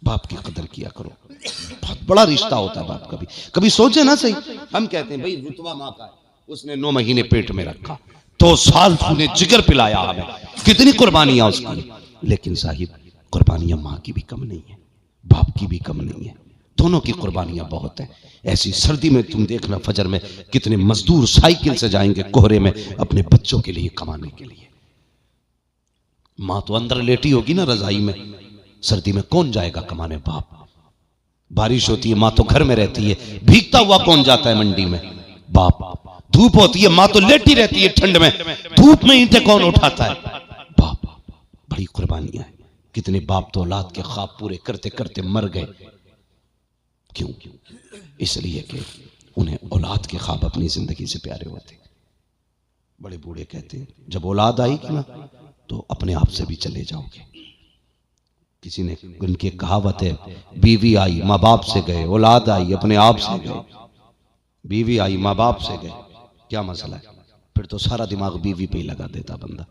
बाप की कदर किया करो। बहुत बड़ा रिश्ता होता है बाप का भी। कभी सोचे ना सही, हम कहते हैं भाई रुतबा माँ का है, उसने 9 महीने पेट में रखा, 2 साल तूने जिगर पिलाया हमें, कितनी कुर्बानियां उसकी। लेकिन साहिब कुर्बानियां माँ की भी कम नहीं है, बाप की भी कम नहीं है, दोनों की कुर्बानियां बहुत हैं। ऐसी सर्दी में तुम देखना फजर में कितने मजदूर साइकिल से जाएंगे कोहरे में अपने बच्चों के लिए कमाने के लिए। माँ तो अंदर लेटी होगी ना रजाई में, सर्दी में कौन जाएगा कमाने? बाप। बारिश होती है माँ तो घर में रहती है, भीगता हुआ कौन जाता है मंडी में? बाप। धूप होती है माँ तो लेटी रहती है ठंड में, धूप में ईंटें कौन उठाता है? बाप। बड़ी कुर्बानियां हैं। कितने बाप तो औलाद के ख्वाब पूरे करते करते मर गए। क्यों? इसलिए कि उन्हें औलाद के ख्वाब अपनी जिंदगी से प्यारे होते। बड़े बूढ़े कहते हैं जब औलाद आएगी ना तो अपने आप से भी चले जाओगे। किसी ने उनकी कहावत है, बीवी आई माँ बाप से गए, औलाद आई अपने आप से गए। बीवी आई माँ बाप से गए, क्या मसला है? फिर तो सारा दिमाग बीवी पे ही लगा देता बंदा।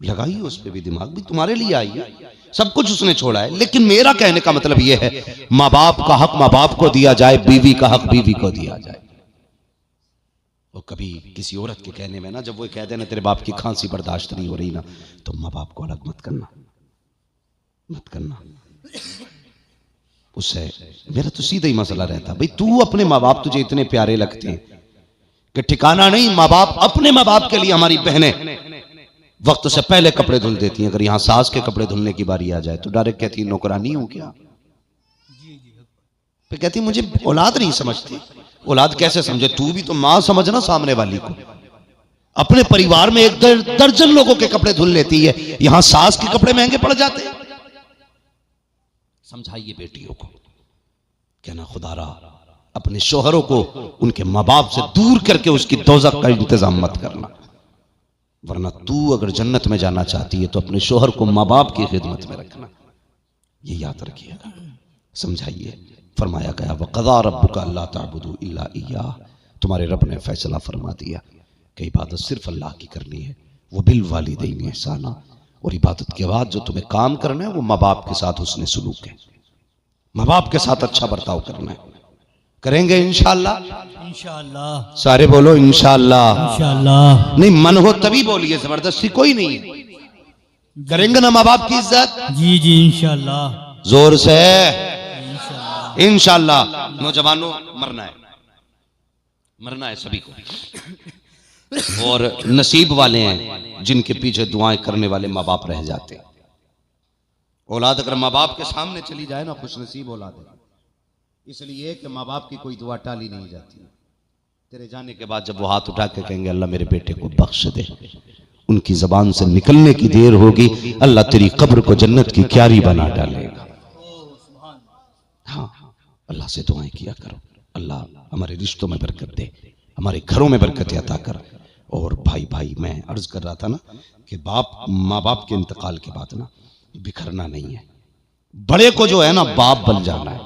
लगाइए उस पे भी दिमाग, भी तुम्हारे लिए आई है, सब कुछ उसने छोड़ा है। लेकिन मेरा कहने का मतलब यह है माँ बाप का हक माँ बाप को दिया जाए, बीवी का हक बीवी को दिया जाए। और कभी किसी औरत के कहने में ना, जब वो कह देना तेरे बाप की खांसी बर्दाश्त नहीं हो रही ना, तो माँ बाप को अलग मत करना, मत करना। उससे मेरा तो सीधा ही मसला रहता, भाई तू अपने माँ बाप तुझे इतने प्यारे लगते हैं कि ठिकाना नहीं। माँ बाप अपने माँ बाप के लिए, हमारी बहनें वक्त से पहले कपड़े धुल देती हैं। अगर यहां सास के कपड़े धुलने की बारी आ जाए तो डायरेक्ट कहती है नौकरानी हूं क्या? फिर कहती मुझे औलाद नहीं समझती। औलाद कैसे समझे? तू भी तो मां समझना सामने वाली को। अपने परिवार में 1 दर्जन लोगों के कपड़े धुल लेती है, यहां सास के कपड़े महंगे पड़ जाते हैं। समझाइए बेटियों को, कहना खुदारा अपने शोहरों को उनके माँ बाप से दूर करके उसकी दोज़ख का इंतजाम मत करना, वरना तू अगर जन्नत में जाना चाहती है तो अपने शोहर को माँ बाप की खिदमत में रखना। ये याद रखिएगा, समझाइए। फरमाया गया वक़ज़ा रब्बुका अल्ला ताबुदू इल्ला इय्याह, तुम्हारे रब ने फैसला फरमा दिया कि इबादत सिर्फ अल्लाह की करनी है। वो बिल वालिदैन ihसाना, और इबादत के बाद जो तुम्हें काम करना है वो माँ बाप के साथ उसने सलूक है, माँ बाप के साथ अच्छा बर्ताव करना है। करेंगे इंशाअल्लाह? इंशाअल्लाह। सारे बोलो इंशाअल्लाह। इंशाअल्लाह। नहीं मन हो तभी बोलिए, जबरदस्ती कोई नहीं है। करेंगे ना माँ बाप की इज्जत? जी जी इंशाअल्लाह। जोर से इंशाअल्लाह। नौजवानों मरना है, मरना है सभी को। और नसीब वाले हैं जिनके पीछे दुआएं करने वाले माँ बाप रह जाते हैं। औलाद अगर माँ बाप के सामने चली जाए ना, खुश नसीब औलाद है। इसलिए कि माँ बाप की कोई दुआ टाली नहीं जाती। तेरे जाने के बाद जब वो हाथ उठा के कहेंगे अल्लाह मेरे बेटे को बख्श दे, उनकी जबान से निकलने की देर होगी, अल्लाह तेरी कब्र को जन्नत की क्यारी बना डालेगा। हाँ, अल्लाह से दुआएं किया करो, अल्लाह हमारे रिश्तों में बरकत दे, हमारे घरों में बरकत अता कर। और भाई मैं अर्ज कर रहा था ना कि माँ बाप के इंतकाल के बाद ना बिखरना नहीं है, बड़े को जो है ना बाप बन जाना है,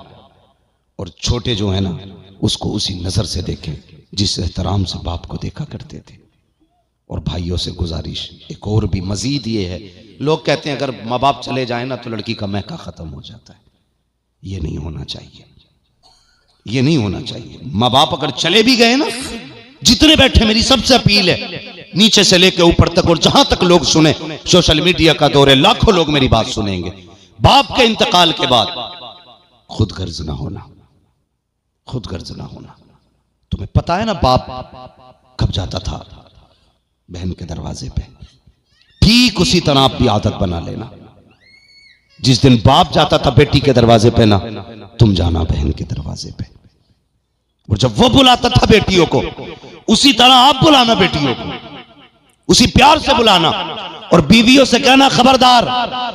और छोटे जो है ना उसको उसी नजर से देखें जिस एहतराम से बाप को देखा करते थे। और भाइयों से गुजारिश एक और भी मजीद ये है, लोग कहते हैं अगर माँ बाप चले जाए ना तो लड़की का महका खत्म हो जाता है। ये नहीं होना चाहिए, ये नहीं होना चाहिए। माँ बाप अगर चले भी गए ना, जितने बैठे मेरी सबसे अपील है, नीचे से लेके ऊपर तक और जहां तक लोग सुने, सोशल मीडिया का दौर है, लाखों लोग मेरी बात सुनेंगे, बाप के इंतकाल के बाद खुद गर्ज ना होना, खुद गर्ज ना होना। तुम्हें पता है ना बाप कब जाता था बहन के दरवाजे पे, ठीक उसी तरह आप भी आदत बना लेना, जिस दिन बाप जाता था बेटी के दरवाजे पे ना, तुम जाना बहन के दरवाजे पे, और जब वो बुलाता था बेटियों को उसी तरह आप बुलाना बेटियों को, उसी प्यार से बुलाना। और बीवियों से कहना खबरदार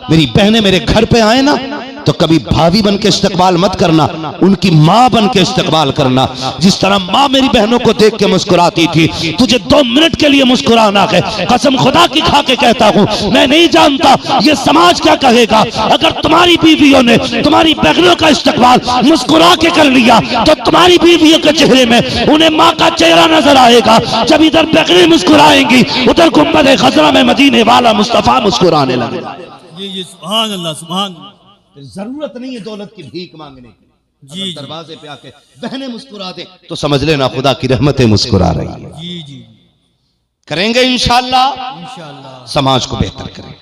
मेरी बहनें मेरे घर पे आए ना तो कभी भाभी बन के इस्तकबाल मत करना, उनकी माँ बन के इस्तकबाल करना। जिस तरह माँ मेरी बहनों को देख के मुस्कुराती थी, तुझे 2 मिनट के लिए मुस्कुराना है, कसम खुदा की खा के कहता हूँ, मैं नहीं जानता ये समाज क्या कहेगा अगर तुम्हारी बीवियों ने तुम्हारी बहनों का इस्तकबाल मुस्कुरा के कर लिया, तो तुम्हारी बीवियों के चेहरे में उन्हें माँ का चेहरा नजर आएगा। जब इधर बहनें मुस्कुराएंगी, उधर गुंबद खजरा में मदीने वाला मुस्तफा मुस्कुराने लगेगा। जी सुभान अल्लाह, सुभान अल्लाह। जरूरत नहीं है दौलत की भीख मांगने की, जी दरवाजे पे आके बहनें मुस्कुरा दे तो समझ लेना खुदा की रहमतें मुस्कुरा रही है। जी जी, करेंगे इंशाअल्लाह, इंशाअल्लाह। समाज को बेहतर करें।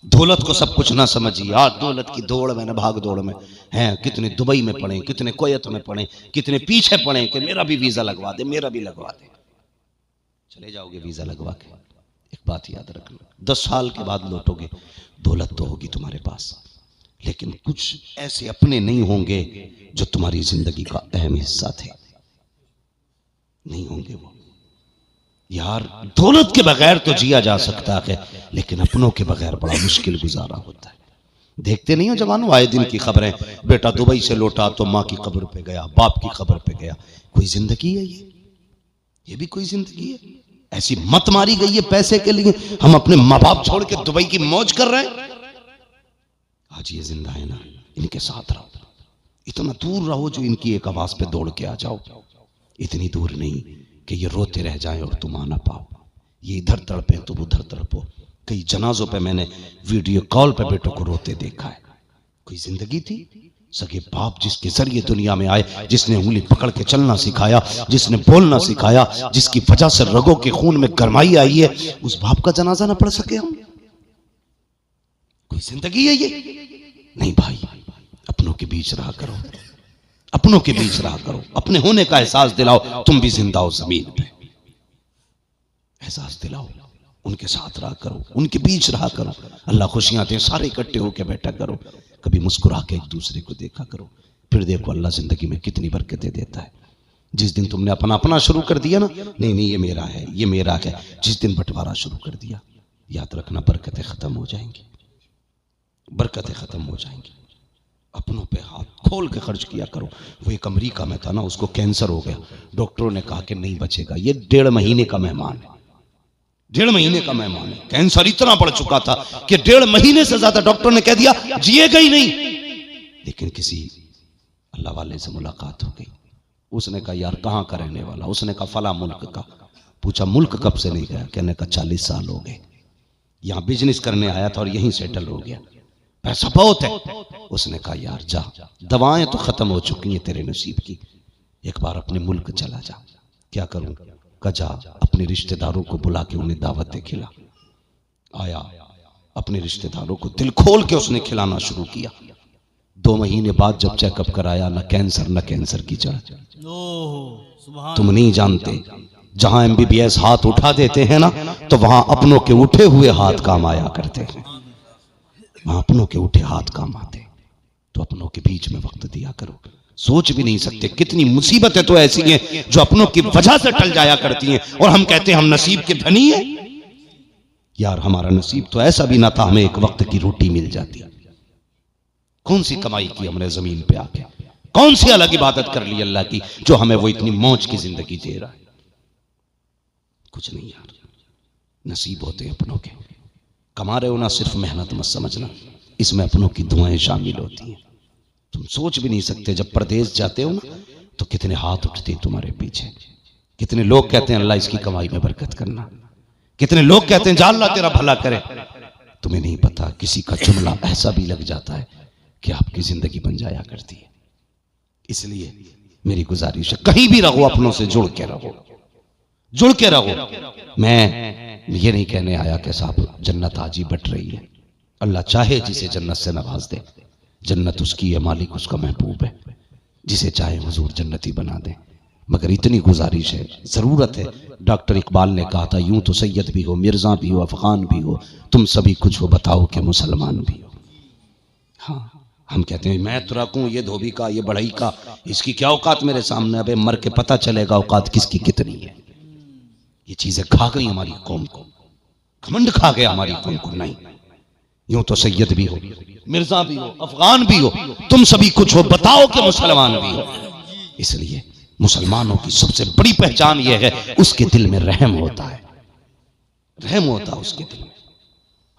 दौलत को सब कुछ ना समझिए, आज दौलत की दौड़ में ना भाग दौड़ में हैं, कितने दुबई में पढ़े, कितने कुवैत में पढ़े, कितने पीछे पढ़े कि मेरा भी वीजा लगवा दे, मेरा भी लगवा दे। चले जाओगे वीजा लगवा के, एक बात याद रखना, 10 साल के बाद लौटोगे, दौलत तो होगी तुम्हारे पास, लेकिन कुछ ऐसे अपने नहीं होंगे जो तुम्हारी जिंदगी का अहम हिस्सा थे, नहीं होंगे वो। यार दौलत के बगैर तो जिया जा सकता है, लेकिन अपनों के बगैर बड़ा मुश्किल गुजारा होता है। देखते नहीं हो जवानों, आए दिन की खबरें, बेटा दुबई से लौटा तो माँ की कब्र पे गया, बाप की कब्र पे गया। कोई जिंदगी है ये भी कोई जिंदगी है? ऐसी मत मारी गई है पैसे के लिए, हम अपने माँ बाप छोड़ के दुबई की मौज कर रहे हैं। आज ये जिंदा है ना, इनके साथ रहो, इतना दूर रहो जो इनकी एक आवाज पे दौड़ के आ जाओ, इतनी दूर नहीं कि ये रोते रह जाएं और तुम आ ना पाओ, ये इधर तड़पे तुम उधर तड़पो। कई जनाजों पे मैंने वीडियो कॉल पे बेटों को रोते देखा है। कोई जिंदगी थी? सगे बाप जिसके जरिए दुनिया में आए, जिसने उंगली पकड़ के चलना सिखाया, जिसने बोलना सिखाया, जिसकी वजह से रगों के खून में गरमाई आई है, उस बाप का जनाजा ना पढ़ सके हम? कोई जिंदगी है ये? नहीं भाई, अपनों के बीच रहा करो, अपनों के बीच रहा करो, अपने होने का एहसास दिलाओ, तुम भी जिंदा हो जमीन पे, एहसास दिलाओ, उनके साथ रहा करो, उनके बीच रहा करो। अल्लाह खुशियां दे, सारे इकट्ठे होकर बैठा करो, कभी मुस्कुरा के एक दूसरे को देखा करो, फिर देखो अल्लाह जिंदगी में कितनी बरकतें देता है। जिस दिन तुमने अपना अपना शुरू कर दिया ना, नहीं नहीं ये मेरा है, ये मेरा है, जिस दिन बंटवारा शुरू कर दिया, याद रखना बरकतें खत्म हो जाएंगी, बरकतें खत्म हो जाएंगी। अपनों पे हाथ खोल के खर्च किया करो। वो एक अमेरिका में था ना, उसको कैंसर हो गया, डॉक्टरों ने कहा कि नहीं बचेगा, ये 1.5 महीने का मेहमान है, 1.5 महीने का मेहमान है। कैंसर इतना बढ़ चुका था कि 1.5 महीने से ज्यादा डॉक्टर ने कह दिया जिएगा ही नहीं। लेकिन किसी अल्लाह वाले से मुलाकात हो गई, उसने कहा यार कहाँ का रहने वाला? उसने कहा फला मुल्क का। पूछा मुल्क कब से नहीं गया? कहने का 40 साल हो गए, यहाँ बिजनेस करने आया था और यहीं सेटल हो गया, पैसा बहुत है। उसने कहा यार जा, दवाएं तो खत्म हो चुकी हैं तेरे नसीब की, एक बार अपने मुल्क चला जा। क्या करूं? कहा जा अपने रिश्तेदारों को बुला के उन्हें दावतें खिला। आया, अपने रिश्तेदारों को दिल खोल के उसने खिलाना शुरू किया। 2 महीने बाद जब चेकअप कराया, न कैंसर न कैंसर की जड़। तुम नहीं जानते, जहां MBBS हाथ उठा देते हैं ना, तो वहां अपनों के उठे हुए हाथ काम आया करते हैं, वहां अपनों के उठे हाथ काम आते। तो अपनों के बीच में वक्त दिया करो, सोच भी नहीं सकते कितनी मुसीबतें तो ऐसी हैं जो अपनों की वजह से टल जाया करती हैं, और हम कहते हैं हम नसीब के धनी हैं। यार हमारा नसीब तो ऐसा भी ना था, हमें एक वक्त की रोटी मिल जाती। कौन सी कमाई की हमने जमीन पे आके, कौन सी अलग इबादत कर ली अल्लाह की जो हमें वो इतनी मौज की जिंदगी दे रहा है? कुछ नहीं यार, नसीब होते हैं अपनों के। कमा रहे हो ना, सिर्फ मेहनत मत समझना, इसमें अपनों की दुआएं शामिल होती हैं। तुम सोच भी नहीं सकते, जब परदेश जाते हो ना तो कितने हाथ उठते हैं तुम्हारे पीछे, कितने लोग कहते हैं अल्लाह इसकी कमाई में बरकत करना, कितने लोग कहते हैं जा अल्लाह तेरा भला करे। तुम्हें नहीं पता किसी का जुमला ऐसा भी लग जाता है कि आपकी जिंदगी बन जाया करती है। इसलिए मेरी गुजारिश है, कहीं भी रहो अपनों से जुड़ के रहो, जुड़ के रहो। मैं ये नहीं कहने आया कि साहब जन्नत आज ही बट रही है, अल्लाह चाहे जिसे जन्नत से नवाज दे, जन्नत उसकी है, मालिक उसका महबूब है, जिसे चाहे हुजूर जन्नती बना दे। मगर इतनी गुजारिश है, जरूरत है। डॉक्टर इकबाल ने कहा था यूं तो सैयद भी हो, मिर्जा भी हो, अफगान भी हो, तुम सभी कुछ हो बताओ कि मुसलमान भी हो। हाँ, हम कहते हैं मैं तुराकूं ये धोबी का, ये बढ़ई का, इसकी क्या औकात मेरे सामने, अबे मर के पता चलेगा औकात किसकी कितनी है। ये चीजें खा गई हमारी कौम को, घमंड खा गया हमारी कौम को। नहीं, यूं तो सैयद भी हो, मिर्जा भी हो, अफगान भी हो, तुम सभी कुछ हो बताओ कि मुसलमान भी हो। इसलिए मुसलमानों की सबसे बड़ी पहचान यह है उसके दिल में रहम होता है, रहम होता है उसके दिल में।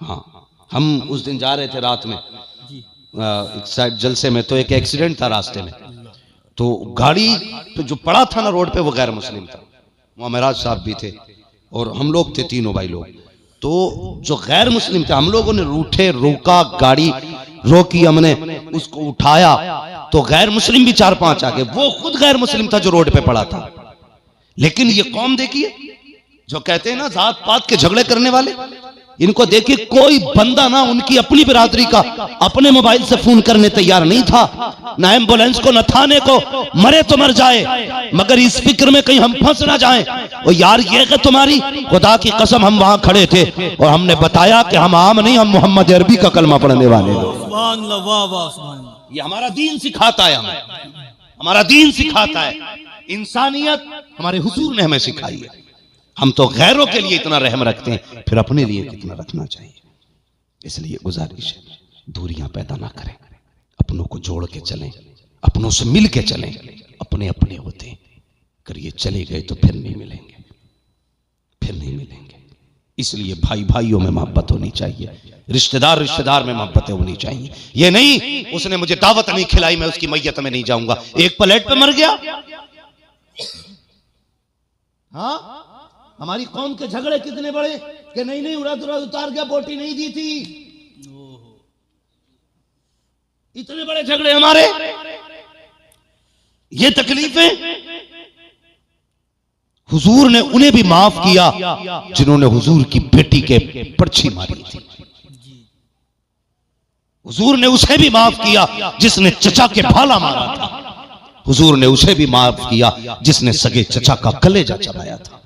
हाँ, हम उस दिन जा रहे थे रात में एक साइड जलसे में, तो एक एक्सीडेंट था रास्ते में, तो गाड़ी पे जो पड़ा था ना रोड पे वो गैर मुस्लिम था। वहाँ महराज साहब भी थे और हम लोग थे, तीनों भाई लोग। तो जो गैर मुस्लिम थे, हम लोगों ने रूठे, रोका, गाड़ी रोकी, हमने उसको उठाया, तो गैर मुस्लिम भी 4-5 आ गए। वो खुद गैर मुस्लिम था जो रोड पे पड़ा था। लेकिन ये कौम देखिए जो कहते हैं ना जात पात के झगड़े करने वाले, इनको देखिए कोई बंदा ना उनकी अपनी बिरादरी का अपने मोबाइल से फोन करने तैयार नहीं था, ना एम्बुलेंस को, न थाने को, मरे तो मर जाए मगर इस फिक्र में कहीं हम फंस ना जाएं। और यार ये कि तुम्हारी खुदा की कसम, हम वहां खड़े थे और हमने बताया कि हम आम नहीं, हम मोहम्मद अरबी का कलमा पढ़ने वाले हैं। सुभान अल्लाह, वाह वाह, सुभान अल्लाह। ये हमारा दीन सिखाता है, हमारा दीन सिखाता है, इंसानियत हमारे हुजूर ने हमें सिखाई है। हम तो गैरों के लिए इतना रहम रखते हैं, फिर अपने लिए कितना रखना चाहिए। इसलिए गुजारिश है दूरियां पैदा ना करें, अपनों को जोड़ के चलें, अपनों से मिल के चलें। अपने अपने होते हैं, अगर ये चले गए तो फिर नहीं मिलेंगे, फिर नहीं मिलेंगे। इसलिए भाई भाइयों में मोहब्बत होनी चाहिए, रिश्तेदार रिश्तेदार में मोहब्बतें होनी चाहिए। ये नहीं उसने मुझे दावत नहीं खिलाई मैं उसकी मैयत में नहीं जाऊंगा, एक प्लेट पे मर गया। हाँ, हमारी कौम के झगड़े कितने बड़े कि नहीं उड़द उतार के बोटी नहीं दी थी, इतने बड़े झगड़े हमारे। ये तकलीफें हुजूर ने उन्हें भी माफ किया जिन्होंने हुजूर की बेटी के पर्ची मारी थी। हुजूर ने उसे भी माफ किया जिसने चचा के भाला मारा था। हुजूर ने उसे भी माफ किया जिसने सगे चचा का कलेजा चबाया था।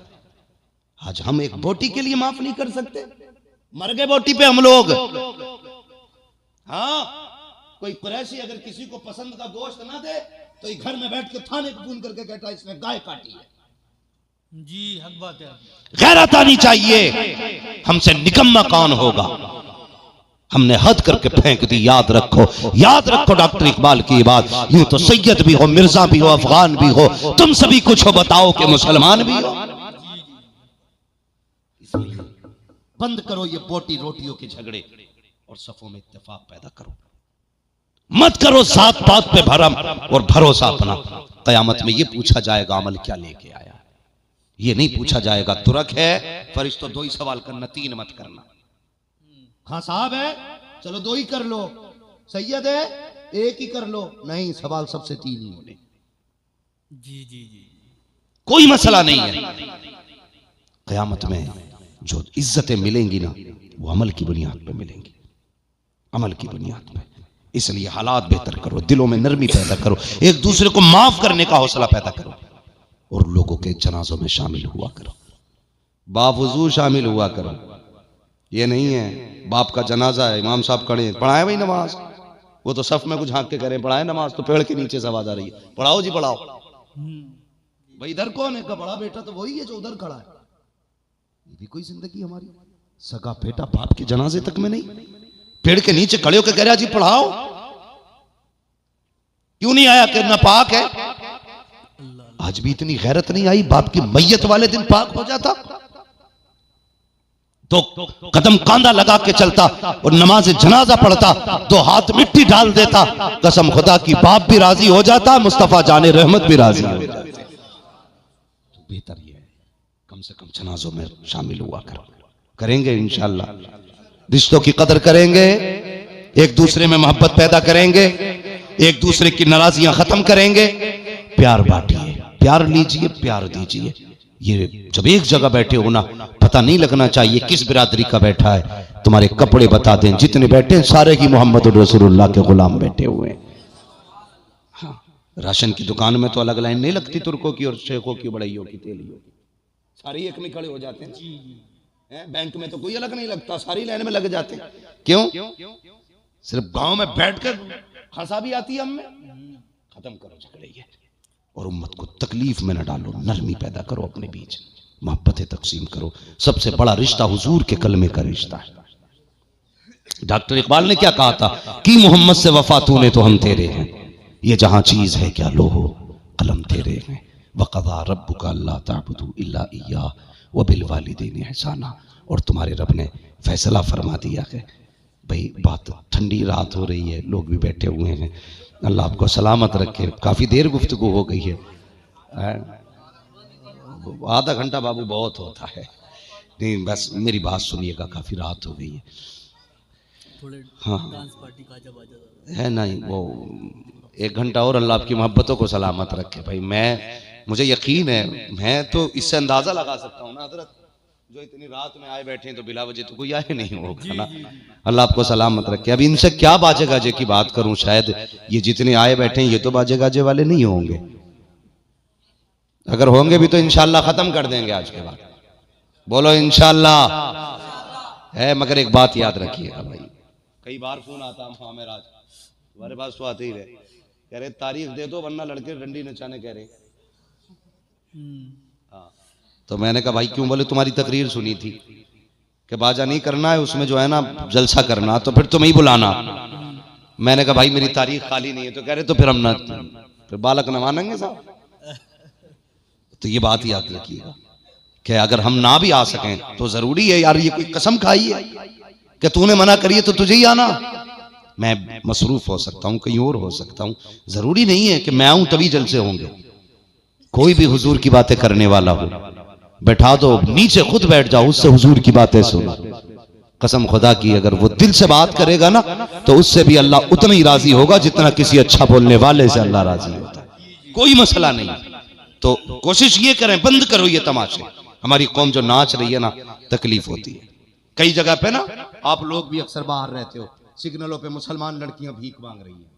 आज हम एक बोटी के लिए माफ नहीं कर सकते, मर गए बोटी पे हम लोग। हाँ, कोई कुरैशी अगर किसी को पसंद का गोश्त ना दे तो ये घर में बैठ के थाने को फोन करके कहता है इसने गाय काटी है। जी हक बात है। गैरत आनी चाहिए, हमसे निकम्मा कौन होगा। हमने हद करके फेंक दी। याद रखो, याद रखो डॉक्टर इकबाल की बात, यूं तो सैयद भी हो, मिर्जा भी हो, अफगान भी हो, तुम सभी कुछ हो बताओ कि मुसलमान भी हो। बंद करो ये बोटी रोटियों के झगड़े और सफों में इत्तेफाक पैदा करो। मत करो जात पात पे भरम और भरोसा अपना। कयामत में ये पूछा जाएगा अमल क्या लेके आया, ये नहीं पूछा जाएगा तुरक है फरिश्तों 2 ही सवाल करना, 3 मत करना। हाँ साहब है चलो 2 ही कर लो, सैयद है 1 ही कर लो, नहीं सवाल सबसे 3 ही होने। जी जी जी, कोई मसला नहीं है। कयामत में जो इज्जतें मिलेंगी ना वो अमल की बुनियाद पे मिलेंगी, अमल की बुनियाद पे। इसलिए हालात बेहतर करो, दिलों में नरमी पैदा करो, एक दूसरे को माफ करने का हौसला पैदा करो और लोगों के जनाजों में शामिल हुआ करो, बावजूद शामिल हुआ करो। ये नहीं है बाप का जनाजा है, इमाम साहब खड़े पढ़ाए भाई नमाज, वो तो सफ में कुछ झांक के करें, पढ़ाए नमाज तो पेड़ के नीचे से आवाज आ रही है, पढ़ाओ जी पढ़ाओ। भाई इधर कौन है का बड़ा बेटा? तो वही है जो उधर खड़ा है। ये भी कोई जिंदगी हमारी? सगा बेटा बाप के जनाजे तक में नहीं, पेड़ के नीचे खड़े होकर कह रहा जी पढ़ाओ। क्यों नहीं आया? कि नापाक है। आज भी इतनी गैरत नहीं आई, बाप की मैयत वाले दिन पाक हो जाता तो कदम कांधा लगा के चलता और नमाज जनाजा पढ़ता तो हाथ मिट्टी डाल देता। कसम खुदा की बाप भी राजी हो जाता, मुस्तफा जाने रहमत भी राजी हो जाते। तो बेहतर ये है कम से कम जनाजों में शामिल हुआ करेंगे इंशाअल्लाह। रिश्तों की कदर करेंगे, एक दूसरे में मोहब्बत पैदा करेंगे, एक दूसरे की नाराजियां खत्म करेंगे, प्यार बांटिए, प्यार लीजिए, प्यार दीजिए। ये जब एक जगह बैठे हो ना, पता नहीं लगना चाहिए किस बिरादरी का बैठा है। तुम्हारे कपड़े बता दें, जितने बैठे हैं सारे ही मोहम्मद रसूलुल्लाह के गुलाम बैठे हुए हैं। हाँ, राशन की दुकान में तो अलग लाइन नहीं लगती, तुर्कों की और शेखों की, बड़ाइयों की, तेलियों की, सारी एक में खड़े हो जाते हैं। बैंक में तो कोई अलग नहीं लगता, सारी लाइन में लग जाते हैं। क्यों? सिर्फ गांव में बैठकर हंसा भी आती है हमें। खत्म करो झगड़े ये, और उम्मत को तकलीफ में न डालो, नरमी पैदा करो अपने बीच, मोहब्बतें तकसीम करो। सबसे बड़ा रिश्ता हुजूर के कलमे का रिश्ता है। डॉक्टर इकबाल ने क्या कहा था कि मोहम्मद से वफा तूने तो हम तेरे हैं, ये जहां चीज है क्या लोहो कलम तेरे हैं। वक़ज़ा रब्बुका अल्ला ताबुदू इल्ला इय्याह व बिल वालिदैनि ihसाना। और तुम्हारे रब ने फैसला फरमा दिया है। भाई बात ठंडी रात हो रही है, लोग भी बैठे हुए हैं, अल्लाह आपको सलामत रखे। काफ़ी देर गुफ्तगू हो गई है, आधा घंटा बाबू बहुत होता है। नहीं बस मेरी बात सुनिएगा, काफ़ी रात हो गई है। हाँ है नहीं, वो 1 घंटा और अल्लाह आपकी मोहब्बतों को सलामत रखे। भाई मुझे यकीन है, मैं तो इससे अंदाज़ा लगा सकता हूँ ना हज़रत, जो इतनी रात में आए बैठे हैं तो बिला वजह तो कोई आए नहीं होगा ना। अल्लाह आपको सलामत रखे। अब इनसे क्या बाजे गाजे की बात करूं, शायद ये जितने आए बैठे हैं ये तो बाजे गाजे वाले नहीं होंगे। अगर होंगे भी तो इंशाअल्लाह खत्म कर देंगे आज के बाद। बोलो इंशाअल्लाह है। मगर एक बात याद रखिएगा भाई, कई बार फोन आता हाँ मैं राज तुम्हारे पास तो आते ही रहे, कह रहे तारीख दे दो वरना लड़के डंडी नचाने कह रहे। हाँ तो मैंने कहा भाई क्यों? बोले तुम्हारी तकरीर सुनी थी कि बाजा नहीं करना है, उसमें जो है ना जलसा करना, तो फिर तुम्हें ही बुलाना। मैंने कहा भाई मेरी तारीख खाली नहीं है। तो कह रहे तो फिर हम ना, फिर बालक न मानेंगे साहब। तो ये बात याद रखिएगा कि अगर हम ना भी आ सकें तो जरूरी है यार, ये कोई कसम खाई है कि तूने मना करी है तो तुझे ही आना। मैं मसरूफ हो सकता हूँ, कहीं और हो सकता हूँ, जरूरी नहीं है कि मैं आऊं तभी जलसे होंगे। कोई भी हुजूर की बातें करने वाला हो बैठा दो, नीचे खुद बैठ जाओ, उससे हुजूर की बातें सुनो। कसम खुदा की अगर वो दिल से बात करेगा ना तो उससे भी अल्लाह उतना ही राजी होगा जितना किसी अच्छा बोलने वाले से अल्लाह राजी होता है। कोई मसला नहीं। तो कोशिश ये करें, बंद करो ये तमाशे। हमारी कौम जो नाच रही है ना, तकलीफ होती है। कई जगह पे ना आप लोग भी अक्सर बाहर रहते हो, सिग्नलों पे मुसलमान लड़कियां भीख मांग रही हैं,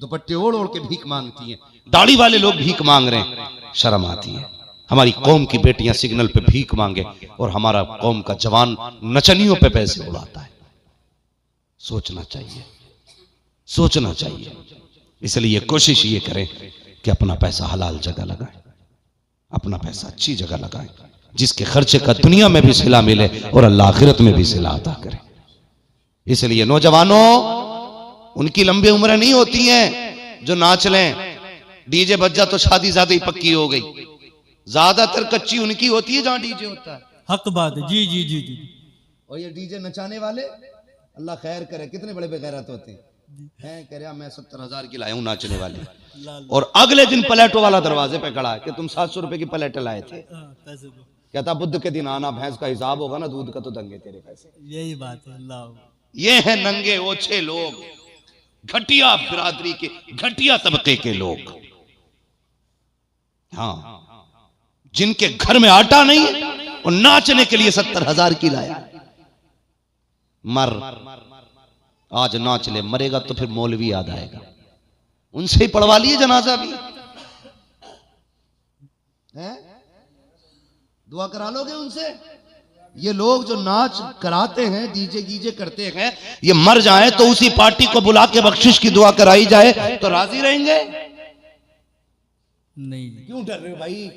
दुपट्टे ओढ़ ओढ़ के भीख मांगती हैं, दाढ़ी वाले लोग भीख मांग रहे हैं, शर्म आती है। हमारी कौम की बेटियां सिग्नल पे भीख मांगे और हमारा कौम का जवान नचनियों पे पैसे उड़ाता है। सोचना चाहिए, सोचना चाहिए। इसलिए कोशिश ये करें कि अपना पैसा हलाल जगह लगाएं, अपना पैसा अच्छी जगह लगाएं, जिसके खर्चे का दुनिया में भी सिला मिले और अल्लाह आखिरत में भी सिला अता करे। इसलिए नौजवानों, उनकी लंबी उम्रें नहीं होती हैं जो नाच लें, डीजे बज जा तो शादी ज्यादा ही पक्की हो गई। ज्यादातर कच्ची उनकी होती है जहां डीजे होता है। हक बात है। जी जी जी जी। और ये डीजे नचाने वाले अल्लाह खैर करे, कितने बड़े बेगैरत होते हैं। कह रहा मैं 70,000 की लाया हूं नाचने वाले, और अगले दिन प्लेटो वाला दरवाजे पे खड़ा है कि तुम 700 रुपए की प्लेट लाए थे। कहता बुध के दिन आना, भैंस का हिसाब होगा ना, दूध का तो दंगे तेरे पैसे। यही बात है। अल्लाह, ये है नंगे ओछे लोग, घटिया बिरादरी के, घटिया तबके के लोग। हाँ, जिनके घर में आटा नहीं है और नाचने के लिए 70,000 की लाया। मर आज नाच ले, मरेगा तो फिर मौलवी याद आएगा। उनसे ही पढ़वा लिए जनाजा भी है, दुआ करा लोगे उनसे। ये लोग जो नाच कराते हैं, डीजे गीजे करते हैं, ये मर जाए तो उसी पार्टी को बुला के बख्शिश की दुआ कराई जाए तो राजी रहेंगे? नहीं। क्यों डर रहे हो भाई?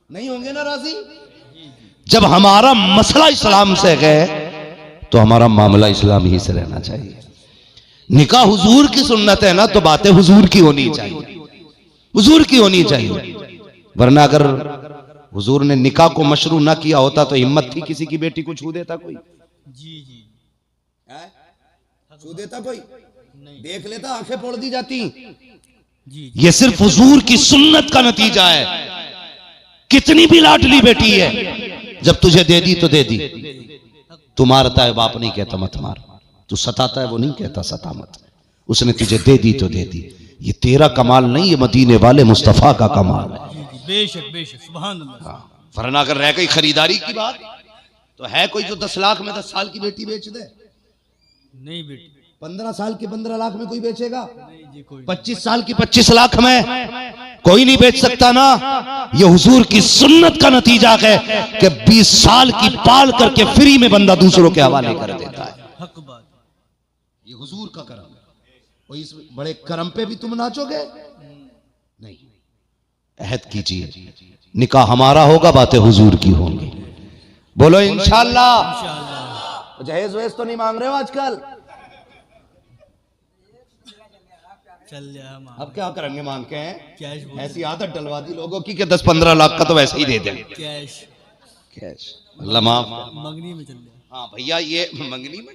नहीं होंगे ना राजी? जब हमारा मसला इस्लाम से है तो हमारा मामला इस्लाम ही से रहना चाहिए। निकाह हुजूर की सुन्नत है ना, तो बातें हुजूर की होनी चाहिए, हुजूर की होनी चाहिए। वरना अगर हुजूर ने निकाह को मशरू ना किया होता तो हिम्मत थी किसी की बेटी को छू देता कोई? जी जी। छू देता कोई? देख लेता, आंखें फोड़ दी जाती। जी। ये सिर्फ हुजूर की सुन्नत का नतीजा है। कितनी भी लाडली बेटी है, जब तुझे दे दी तो दे दी। तू मारता है, बाप नहीं कहता मत मार। तू सताता है, वो नहीं कहता सता मत। उसने तुझे दे दी तो दे दी। ये तेरा कमाल नहीं, ये मदीने वाले मुस्तफा का कमाल है। बेशक बेशक, सुभान अल्लाह। वरना अगर रह गई खरीदारी की बात, तो है कोई जो 10 लाख में 10 साल की बेटी बेच दे? नहीं बेटी। 15 साल की 15 लाख में कोई बेचेगा? नहीं जी, कोई 25 साल की 25 लाख में कोई नहीं बेच सकता ना। ये हुजूर की सुन्नत का नतीजा है कि 20 साल की पाल करके फ्री में बंदा दूसरों के हवाले कर देता है। हक बात। ये हुजूर का करम है। और इस बड़े करम पे भी तुम नाचोगे? नहीं। अहद कीजिए, निकाह हमारा होगा, बातें हुजूर की होंगी। बोलो इंशाअल्लाह। जहेज वहेज तो नहीं मांग रहे हो आजकल? चल जा मां। अब क्या करेंगे मांग के? कैश बोल। ऐसी आदत डलवा दी लोगों की कि 10-15 लाख का तो वैसे ही दे दें। कैश। कैश अल्लाह माफ। मंगनी में चल जा। हाँ भैया, ये मंगनी में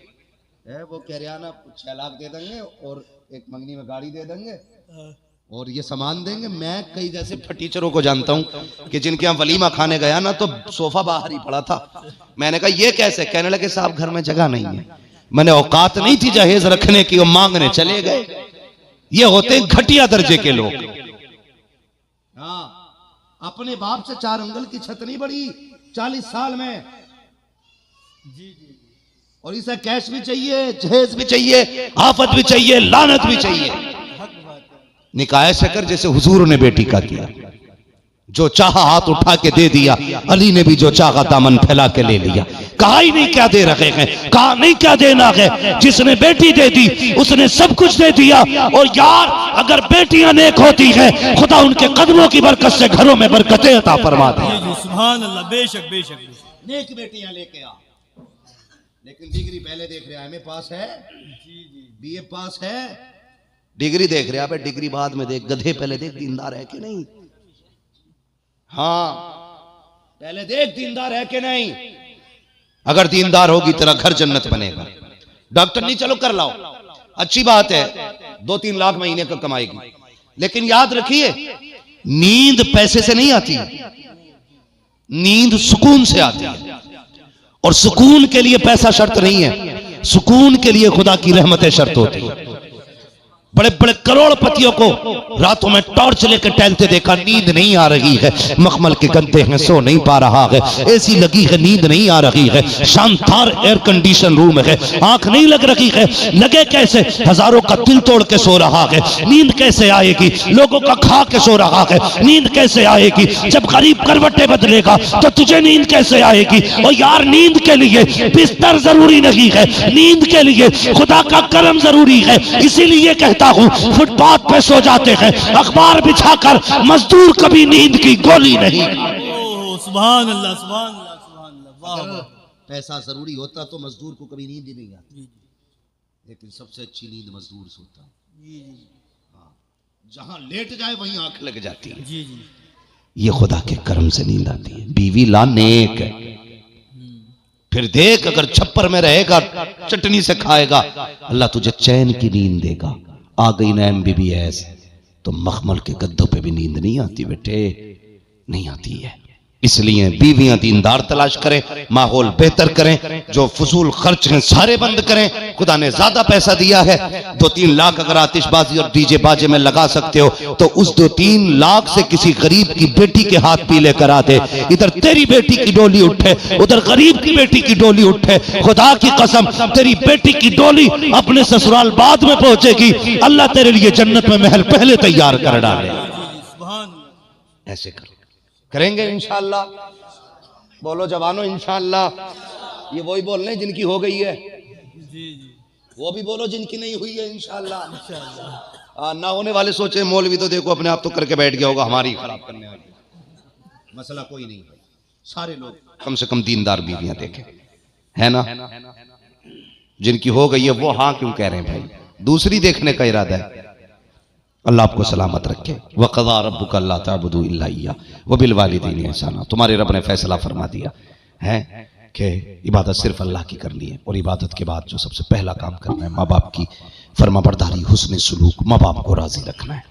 है, वो कह रहा ना 6 लाख दे देंगे और एक मंगनी में गाड़ी दे देंगे और ये सामान देंगे। मैं कई जैसे फटीचरों को जानता हूँ कि जिनके यहाँ वलीमा खाने गया ना, तो सोफा बाहर ही पड़ा था। मैंने कहा ये कैसे? कहने लगे साहब घर में जगह नहीं है। मैंने औकात नहीं थी जहेज रखने की, वो मांगने चले गए। ये होते हैं घटिया दर्जे के लोग। हाँ, अपने बाप से 4 अंगल की छत नहीं बढ़ी 40 साल में। जी जी। और इसे कैश भी चाहिए, जहेज भी चाहिए, आफत भी चाहिए, लानत भी चाहिए। निकाह शकर जैसे हुजूर ने बेटी का किया, जो चाहा हाथ उठा के दे दिया। अली ने भी जो चाहा दामन फैला के ले लिया। कहा ही नहीं क्या दे रहे हैं, कहा नहीं क्या देना है। जिसने बेटी दे दी उसने सब कुछ दे दिया। और यार, अगर बेटियां नेक होती हैं, खुदा उनके कदमों की बरकत से घरों में बरकतें अता फरमाता है। जी सुभान अल्लाह। बेशक बेशक बेशक। नेक बेटियां लेके आ। लेकिन डिग्री पहले देख रहे हैं, एमए पास है, बीए पास है, डिग्री देख रहे हैं। डिग्री बाद में देख, गधे पहले देख दीनदार है कि नहीं। हाँ, पहले देख दीनदार है कि नहीं। अगर दीनदार होगी तेरा घर जन्नत बनेगा। डॉक्टर नहीं, चलो कर लाओ, अच्छी बात है, 2-3 लाख महीने का कमाएगी। लेकिन याद रखिए, नींद पैसे से नहीं आती, नींद सुकून से आती है। और सुकून के लिए पैसा शर्त नहीं है, सुकून के लिए खुदा की रहमतें शर्त होती है। बड़े बड़े करोड़पतियों को रातों में टॉर्च लेकर टहलते देखा, नींद नहीं आ रही है, मखमल के गद्दे हैं, सो नहीं पा रहा है, एसी लगी है, नींद नहीं आ रही है, शानदार एयर कंडीशन रूम है, आंख नहीं लग रही है, लगे कैसे? हजारों का दिल तोड़ के सो रहा है, नींद कैसे आएगी? लोगों का खा के सो रहा है, नींद कैसे आएगी? जब गरीब करवटे बदलेगा तो तुझे नींद कैसे आएगी? और यार, नींद के लिए बिस्तर जरूरी नहीं है, नींद के लिए खुदा का करम जरूरी है। इसीलिए कहता हूं, फुटपाथ पे सो जाते हैं अखबार बिछाकर, मजदूर कभी नींद की गोली नहीं। सुभान अल्लाह सुभान अल्लाह सुभान अल्लाह। वाह वाह। पैसा जरूरी होता तो मजदूर को कभी नींद ही नहीं आती। लेकिन सबसे अच्छी नींद मजदूर सोता है। जहां लेट जाए वहीं आंख लग जाती है। जी जी। ये खुदा के करम से नींद आती है। बीवी ला नेक है, फिर देख अगर छप्पर में रहेगा, चटनी से खाएगा, अल्लाह तुझे चैन की नींद देगा। आ गई ना MBBS, तो मखमल के गद्दों पे भी नींद नहीं आती बेटे, नहीं आती है। इसलिए बीवियां दीनदार तलाश करें, माहौल बेहतर करें, जो फजूल खर्च हैं सारे बंद करें। खुदा ने ज्यादा पैसा दिया है, 2-3 लाख अगर आतिशबाजी और डीजे बाजे में लगा सकते हो, तो उस 2-3 लाख से किसी गरीब की बेटी के हाथ पीले करा दे। इधर तेरी बेटी की डोली उठे, उधर गरीब की बेटी की डोली उठे। खुदा की कसम, तेरी बेटी की डोली अपने ससुराल बाद में पहुंचेगी। अल्लाह तेरे लिए जन्नत में महल पहले तैयार कर डाले। ऐसे करो, करेंगे इंशाअल्लाह। बोलो जवानों इंशाअल्लाह। ये वही बोल रहे हैं जिनकी हो गई है, वो भी बोलो जिनकी नहीं हुई है इंशाअल्लाह। ना होने वाले सोचे मौलवी तो देखो अपने आप तो करके बैठ गया होगा, हमारी खराब करने वाले। मसला कोई नहीं है, सारे लोग कम से कम दीनदार बीवियां देखें, है ना। जिनकी हो गई है वो हाँ क्यों कह रहे हैं भाई, दूसरी देखने का इरादा है। अल्लाह आपको सलामत रखे। वक़ज़ा रब्बुका अल्ला तअबुदू इल्ला इय्याहु व बिल वालिदैनि इहसाना। तुम्हारे रब ने फैसला फरमा दिया है कि इबादत सिर्फ अल्लाह की करनी है, और इबादत के बाद जो सबसे पहला काम करना है माँ बाप की फरमाबरदारी, हुस्न सलूक, माँ बाप को राजी रखना है।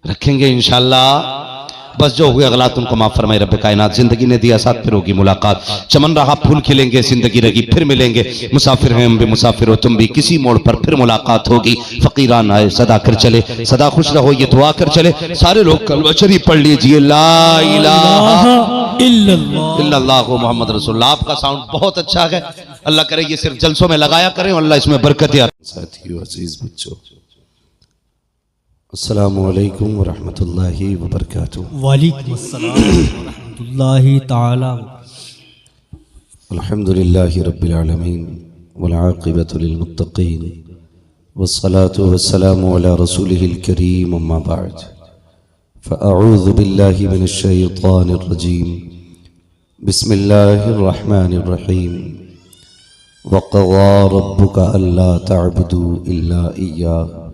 रखेंगे इंशाअल्लाह। बस जो हुए अगला तुमको माफ फरमाए रब कायनात। जिंदगी ने दिया साथ, फिर होगी मुलाकात। चमन रहा फूल खिलेंगे, जिंदगी रही फिर मिलेंगे। मुसाफिर हैं हम भी, मुसाफिर हो तुम भी, किसी मोड़ पर फिर मुलाकात होगी। फकीरान आए सदा कर चले, सदा खुश रहो ये दुआ कर चले। सारे लोग कलमा शरीफ पढ़ लीजिए, ला इलाहा इल्लल्लाह मोहम्मद रसूलुल्लाह। आपका साउंड बहुत अच्छा है, अल्लाह करे ये सिर्फ जलसों में लगाया करें, अल्लाह इसमें बरकत। साथियों, अजीज बच्चों, अस्सलामु अलैकुम व रहमतुल्लाहि व बरकातुहू। वालेकुम अस्सलाम व रहमतुल्लाहि ताला। अल्हम्दुलिल्लाहि रब्बिल आलमीन वल आक़िबतु लिल मुत्तक़ीन वस्सलातु वस्सलामु अला रसूलिहिल करीम, अम्मा बअद। फ़अऊज़ु बिल्लाहि मिनश शैतानिर रजीम। बिस्मिल्लाहिर रहमानिर रहीम। वक़ज़ा रब्बुका अल्ला तअबुदू इल्ला इय्याहु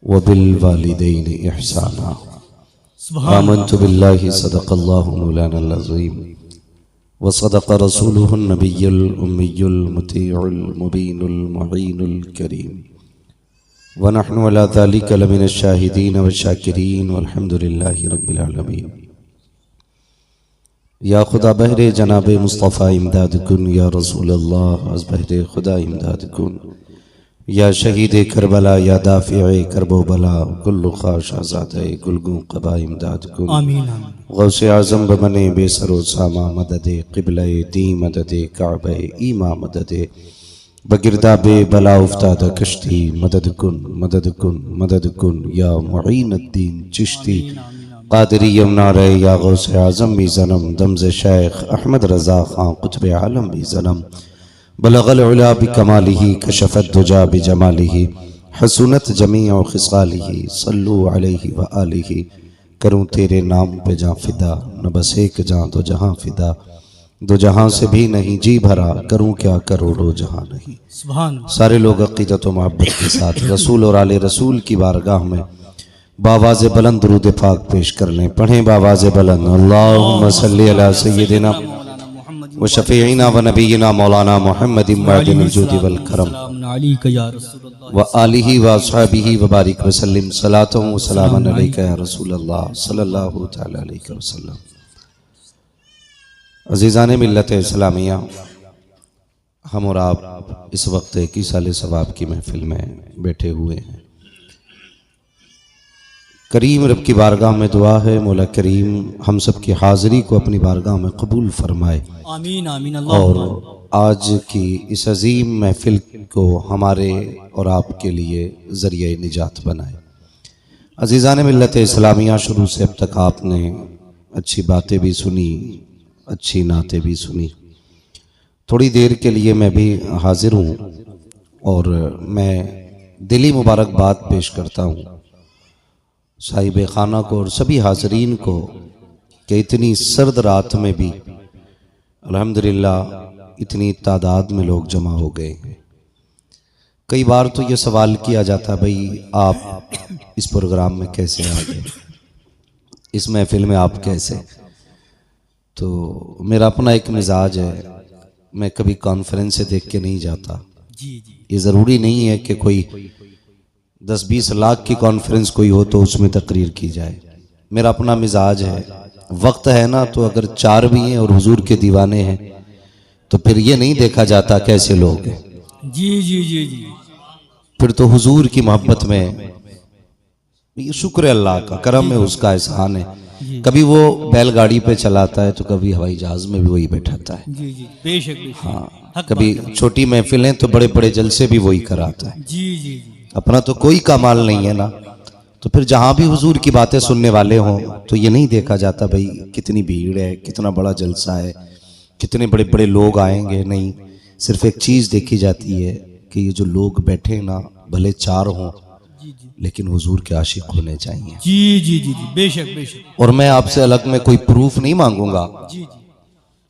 व बिल वालिदैनि इहसाना। आमन्तु बिल्लाहि सदक़ल्लाहु मौलानल अज़ीम व सदक़ रसूलुहुन नबियुल उम्मियुल मुतीउल मुबीनुल मुईनुल करीम व नहनु अला ज़ालिका लमिनश शाहिदीन व शाकिरीन वल्हम्दुलिल्लाहि रब्बिल आलमीन। या खुदा बहरे जनाब मुस्तफ़ा इमदाद कुन, या रसूल अल्लाह अज़ बहरे खुदा इमदाद कुन, या शहीद करबला, या दाफ़िए करबो बला, कुल्लु ख़ाश आज़ाद गुलगू क़बा इमदाद कुन। आमीन। गौसे आज़म बमने बेसरो सामा मददे क़िबले दी मददे काबे ईमा मददे बगिरदाबे बला उफ्ताद कश्ती मदद कुन मदद कुन मदद कुन, या मुईनुद्दीन चिश्ती क़ादिरी यमुना रे, या गौसे आज़म भी ज़नम दमज़ शेख अहमद रज़ा ख़ान क़ुतब आलम भी ज़नम बलगल उला बिकमालिही कशफत दुजा बिजमालिही हसूनत जमीअ खिसालिही सल्लु अलैहि व आलिही। करूँ तेरे नाम पे जां फिदा, न बस एक जां दो जहां फिदा, दो जहां से भी नहीं जी भरा, करूँ क्या करोड़ों जहां नहीं। सुभान। सारे लोग अक़ीदत व मोहब्बत के साथ रसूल और आले रसूल की बारगाह में बावाज़ बुलंद दुरूद पाक पेश कर लें। पढ़ें बावाज़ बुलंद, अल्लाहुम्मा सल्ली अला सय्यिदिना व शफ़ीइना व नबीना मौलाना मुहम्मदिन मअदिनिल जूदि वल करम व आलिहि व अस्हाबिहि व बारिक व सल्लिम सलातन व सलामन अलैका या रसूलल्लाह सल्लल्लाहु तआला अलैहि वसल्लम। अज़ीज़ान मिल्लत इस्लामिया, हम और आप इस वक्त एक ही साल सवाब की महफिल में बैठे हुए हैं। करीम रब की बारगाह में दुआ है, मौला करीम हम सब की हाज़िरी को अपनी बारगाह में कबूल फरमाए। आमीन आमीन। और आज की इस अजीम महफिल को हमारे और आपके लिए ज़रिए निजात बनाए। अज़ीज़ान मिल्लत इस्लामिया, शुरू से अब तक आपने अच्छी बातें भी सुनी, अच्छी नातें भी सुनी। थोड़ी देर के लिए मैं भी हाजिर हूँ और मैं दिली मुबारकबाद पेश करता हूँ साहिब खाना को और सभी हाजरीन को कि इतनी सर्द रात में भी अल्हम्दुलिल्लाह इतनी तादाद में लोग जमा हो गए। कई बार तो ये सवाल किया जाता, भाई आप इस प्रोग्राम में कैसे आ गए, इस महफिल में आप कैसे। तो मेरा अपना एक मिजाज है, मैं कभी कॉन्फ्रेंस से देख के नहीं जाता। जी जी। ये ज़रूरी नहीं है कि कोई 10-20 लाख की कॉन्फ्रेंस कोई हो तो उसमें तकरीर की जाए। मेरा अपना मिजाज है, वक्त है ना तो अगर 4 भी हैं और हुजूर के दीवाने हैं तो फिर ये नहीं देखा जाता कैसे लोग हैं। जी जी जी जी। फिर तो हुजूर की मोहब्बत में ये शुक्र है, अल्लाह का करम है, उसका एहसान है। कभी वो बैलगाड़ी पे चलाता है तो कभी हवाई जहाज में भी वही बैठाता है। जी जी, बेशक बेशक। हाँ, कभी छोटी महफिलें तो बड़े बड़े जलसे भी वही कराता है। जी जी जी। अपना तो कोई कमाल नहीं है ना। तो फिर जहां भी हुजूर की बातें सुनने वाले हों तो ये नहीं देखा जाता भाई कितनी भीड़ है, कितना बड़ा जलसा है, कितने बड़े बड़े लोग आएंगे, नहीं, सिर्फ एक चीज देखी जाती है कि ये जो लोग बैठे हैं ना, भले 4 हों जी जी लेकिन हुजूर के आशिक होने चाहिए। जी जी जी जी बेशक बेशक। और मैं आपसे अलग में कोई प्रूफ नहीं मांगूंगा, जी जी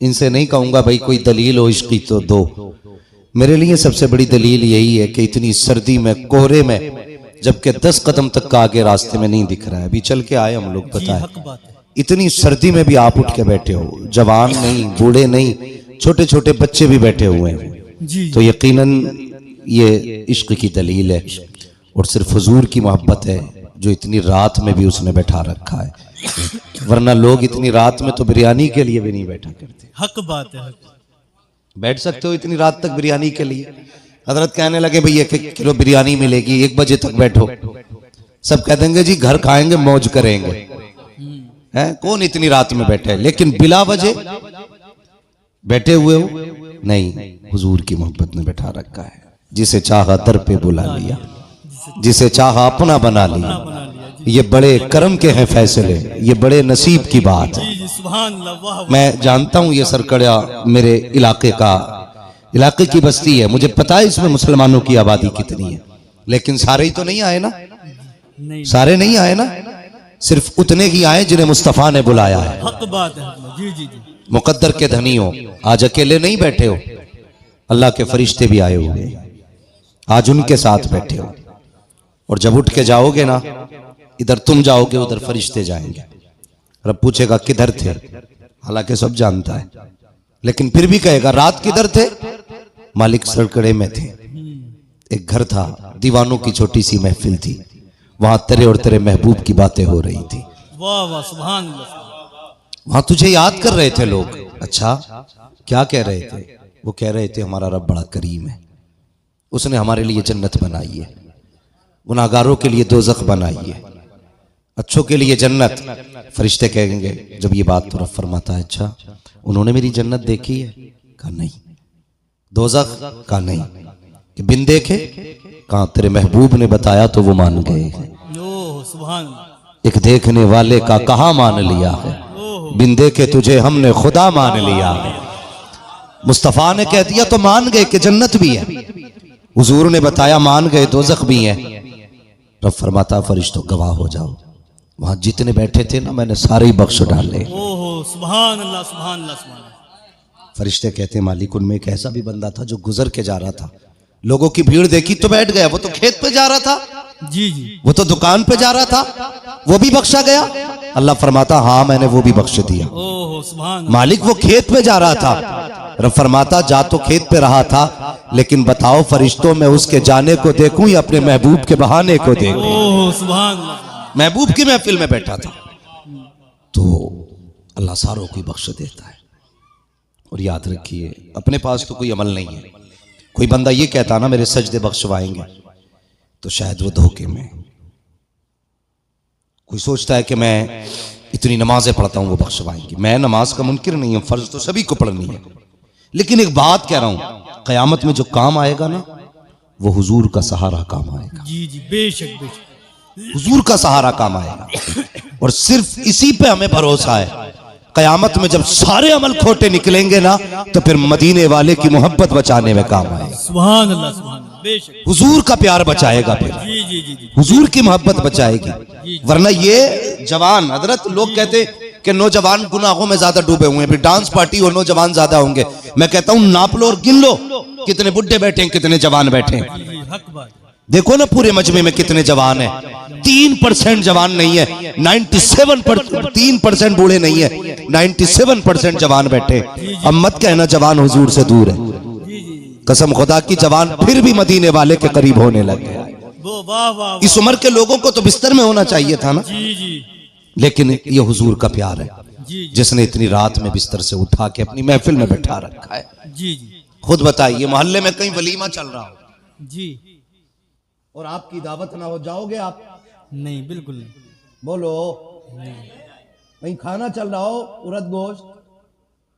इनसे नहीं कहूंगा भाई कोई दलील हो इश्क की तो दो। मेरे लिए सबसे बड़ी दलील यही है कि इतनी सर्दी में, कोहरे में, जबकि 10 कदम तक का आगे रास्ते में नहीं दिख रहा है, अभी चल के आए हम लोग, जी पता है, हक बात है। इतनी सर्दी में भी आप उठ के बैठे हो, जवान नहीं, बूढ़े नहीं, छोटे छोटे बच्चे भी बैठे हुए हैं, जी तो यकीनन ये इश्क की दलील है और सिर्फ हुजूर की मोहब्बत है जो इतनी रात में भी उसने बैठा रखा है। वरना लोग इतनी रात में तो बिरयानी के लिए भी नहीं बैठा करते। हक बात है। बैठ सकते हो इतनी रात तक बिरयानी के लिए? हजरत कहने लगे भाई 1 किलो बिरयानी मिलेगी, 1 बजे तक बैठो, सब कह देंगे जी घर खाएंगे मौज करेंगे, हैं? कौन इतनी रात में बैठे? लेकिन बिला वजह बैठे हुए हो नहीं, हुजूर की मोहब्बत ने बैठा रखा है। जिसे चाहा दर पे बुला लिया, जिसे चाहा अपना बना लिया। ये बड़े करम के हैं फैसले, ये बड़े नसीब की बात है। जी जी सुभान अल्लाह वाह। मैं जानता हूं ये सरकड़ा मेरे इलाके की बस्ती है, मुझे पता है इसमें मुसलमानों की आबादी कितनी है, लेकिन सारे ही तो नहीं आए ना, नहीं सारे नहीं आए ना, सिर्फ उतने ही आए जिन्हें मुस्तफा ने बुलाया है। हक बात है। जी जी जी मुकद्दर के धनी हो, आज अकेले नहीं बैठे हो, अल्लाह के फरिश्ते भी आए हुए, आज उनके साथ बैठे हो। और जब उठ के जाओगे ना, इधर तुम जाओगे उधर फरिश्ते जाएंगे। रब पूछेगा किधर थे, हालांकि सब जानता है, लेकिन फिर भी कहेगा रात किधर थे? मालिक सरकड़े में थे, एक घर था, दीवानों की छोटी सी महफिल थी, वहां तेरे और तेरे महबूब की बातें हो रही थी, वाह वाह सुभान अल्लाह। वहां तुझे याद कर रहे थे लोग। अच्छा क्या कह रहे थे? वो कह रहे थे हमारा रब बड़ा करीम है, उसने हमारे लिए जन्नत बनाई है, गुनाहगारों के लिए दोज़ख बनाई है, अच्छों के लिए जन्नत। फरिश्ते कहेंगे जब ये बात तो रब फरमाता है अच्छा उन्होंने मेरी जन्नत देखी है? कहा नहीं। दोज़ख? कहा नहीं। कि बिन देखे? कहा तेरे महबूब ने बताया तो वो मान गए। ओह सुभान अल्लाह। एक देखने वाले का कहा मान लिया है, बिन देखे तुझे हमने खुदा मान लिया है। मुस्तफा ने कह दिया तो मान गए कि जन्नत भी है, हुजूर ने बताया मान गए दोज़ख भी है। रब फरमाता फरिश्तों गवाह हो जाओ, वहां जितने बैठे थे ना मैंने सारे ही बख्श डाले। ओह सुभान अल्लाह सुभान अल्लाह सुभान अल्लाह। फरिश्ते कहते मालिक उनमें एक ऐसा भी बंदा था जो गुजर के जा रहा था, लोगों की भीड़ देखी तो बैठ गया, वो तो खेत पे जा रहा था, जी जी वो तो दुकान पे जा रहा था, वो भी बख्शा गया। अल्लाह फरमाता हाँ मैंने वो भी बख्श दिया। ओह सुभान। मालिक वो खेत पे जा रहा था, रब फरमाता जा तो खेत पे रहा था, लेकिन बताओ फरिश्तों में उसके जाने को देखूं या अपने महबूब के बहाने को देखूं? ओह सुभान अल्लाह। महबूब की महफिल में बैठा था। तो अल्लाह सारों को बख्श देता है। और याद रखिए अपने पास तो कोई अमल नहीं है, कोई बंदा ये कहता ना मेरे सजदे बख्शवाएंगे, तो शायद वो धोखे में। कोई सोचता है कि मैं इतनी नमाजें पढ़ता हूं वो बख्शवाएंगे। मैं नमाज का मुनकिर नहीं हूं, फर्ज तो सभी को पढ़नी है, लेकिन एक बात कह रहा हूं, कयामत में जो काम आएगा ना वो हुजूर का सहारा काम आएगा। जी जी बेशक बेशक। हुजूर का सहारा काम आएगा और सिर्फ इसी पे हमें भरोसा है। कयामत में जब सारे अमल खोटे निकलेंगे ना तो फिर मदीने वाले की मोहब्बत बचाने में काम आएगा। सुभान अल्लाह सुभान अल्लाह बेशक। हुजूर का प्यार बचाएगा, फिर जी जी जी जी हुजूर की मोहब्बत बचाएगी। वरना ये जवान हजरत लोग कहते कि नौजवान गुनाहों में ज्यादा डूबे हुए हैं, डांस पार्टी और नौजवान ज्यादा होंगे। मैं कहता हूं नाप लो और गिन लो कितने बुढ़े बैठे हैं, कितने जवान बैठे हैं। जी हक बात। देखो ना पूरे मजमे में कितने जवान हैं, 3% जवान नहीं है, 97% 3% बूढ़े नहीं है, 97% जवान बैठे। अब मत कहना जवान हुजूर से दूर है, कसम खुदा की जवान फिर भी मदीने वाले के करीब होने लगे। वो वाह वाह। इस उम्र के लोगों को तो बिस्तर में होना चाहिए था ना, जी जी लेकिन ये हुजूर का प्यार है जी जिसने इतनी रात में बिस्तर से उठा के अपनी महफिल में बैठा रखा है। जी जी खुद बताइए मोहल्ले में कहीं वलीमा चल रहा हो जी। और आपकी दावत ना हो, जाओगे आप? नहीं बिल्कुल नहीं। बोलो। कहीं खाना चल रहा हो, उड़द गोश्त,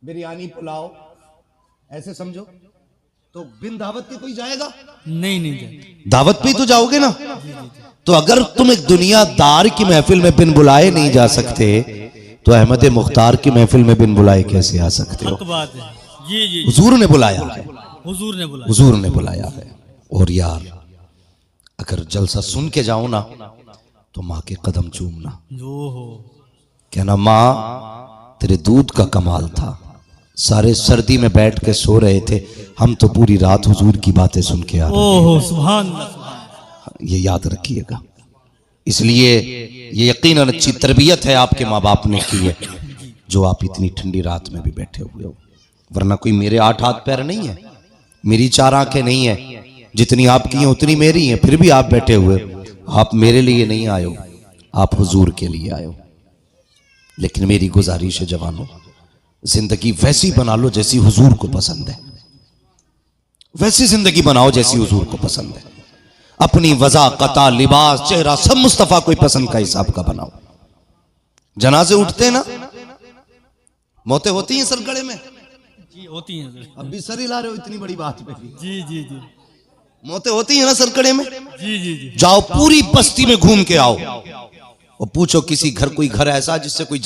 बिरयानी, पुलाव, ऐसे समझो, तो बिन दावत के कोई जाएगा? नहीं नहीं जाए। दावत पे ही तो जाओगे ना। तो अगर तुम एक दुनियादार की महफिल में बिन बुलाए नहीं जा सकते तो अहमद मुख्तार की महफिल में बिन बुलाए कैसे आ सकते हो? हक बात है। जी जी हुजूर ने बुलाया है, हुजूर ने बोला। हुजूर ने बुलाया है। और यार अगर जलसा सुन के जाओ ना तो माँ के कदम चूमना, ओहो कहना माँ तेरे दूध का कमाल था, सारे सर्दी में बैठ के सो रहे थे, हम तो पूरी रात हुजूर की बातें सुन के आ रहे ओहो सुभान अल्लाह, हैं। ये याद रखिएगा। इसलिए ये यकीनन अच्छी तरबियत है आपके माँ बाप ने की है, जो आप इतनी ठंडी रात में भी बैठे हुए हो। वरना कोई मेरे 8 हाथ पैर नहीं है, मेरी 4 आंखें नहीं है, जितनी आपकी हैं उतनी मेरी हैं, फिर भी आप बैठे हुए हो। आप मेरे लिए नहीं आए हो, आप हुजूर के लिए आए हो। लेकिन मेरी गुजारिश है जवानों, जिंदगी वैसी बना लो जैसी हुजूर को पसंद है, वैसी जिंदगी बनाओ जैसी हुजूर को पसंद है। अपनी वज़ा, कता, लिबास, चेहरा सब मुस्तफा कोई पसंद का हिसाब का बनाओ। जनाजे उठते हैं ना, मौतें होती हैं सरगड़े में, जी होती हैं हजरत। अब भी सर हिला रहे हो इतनी बड़ी बात पे। जी जी जी मौतें होती हैं ना सरकड़े में। जी जी जी जाओ पूरी बस्ती में घूम के आओ और पूछो किसी घर, कोई घर ऐसा जिससे कोई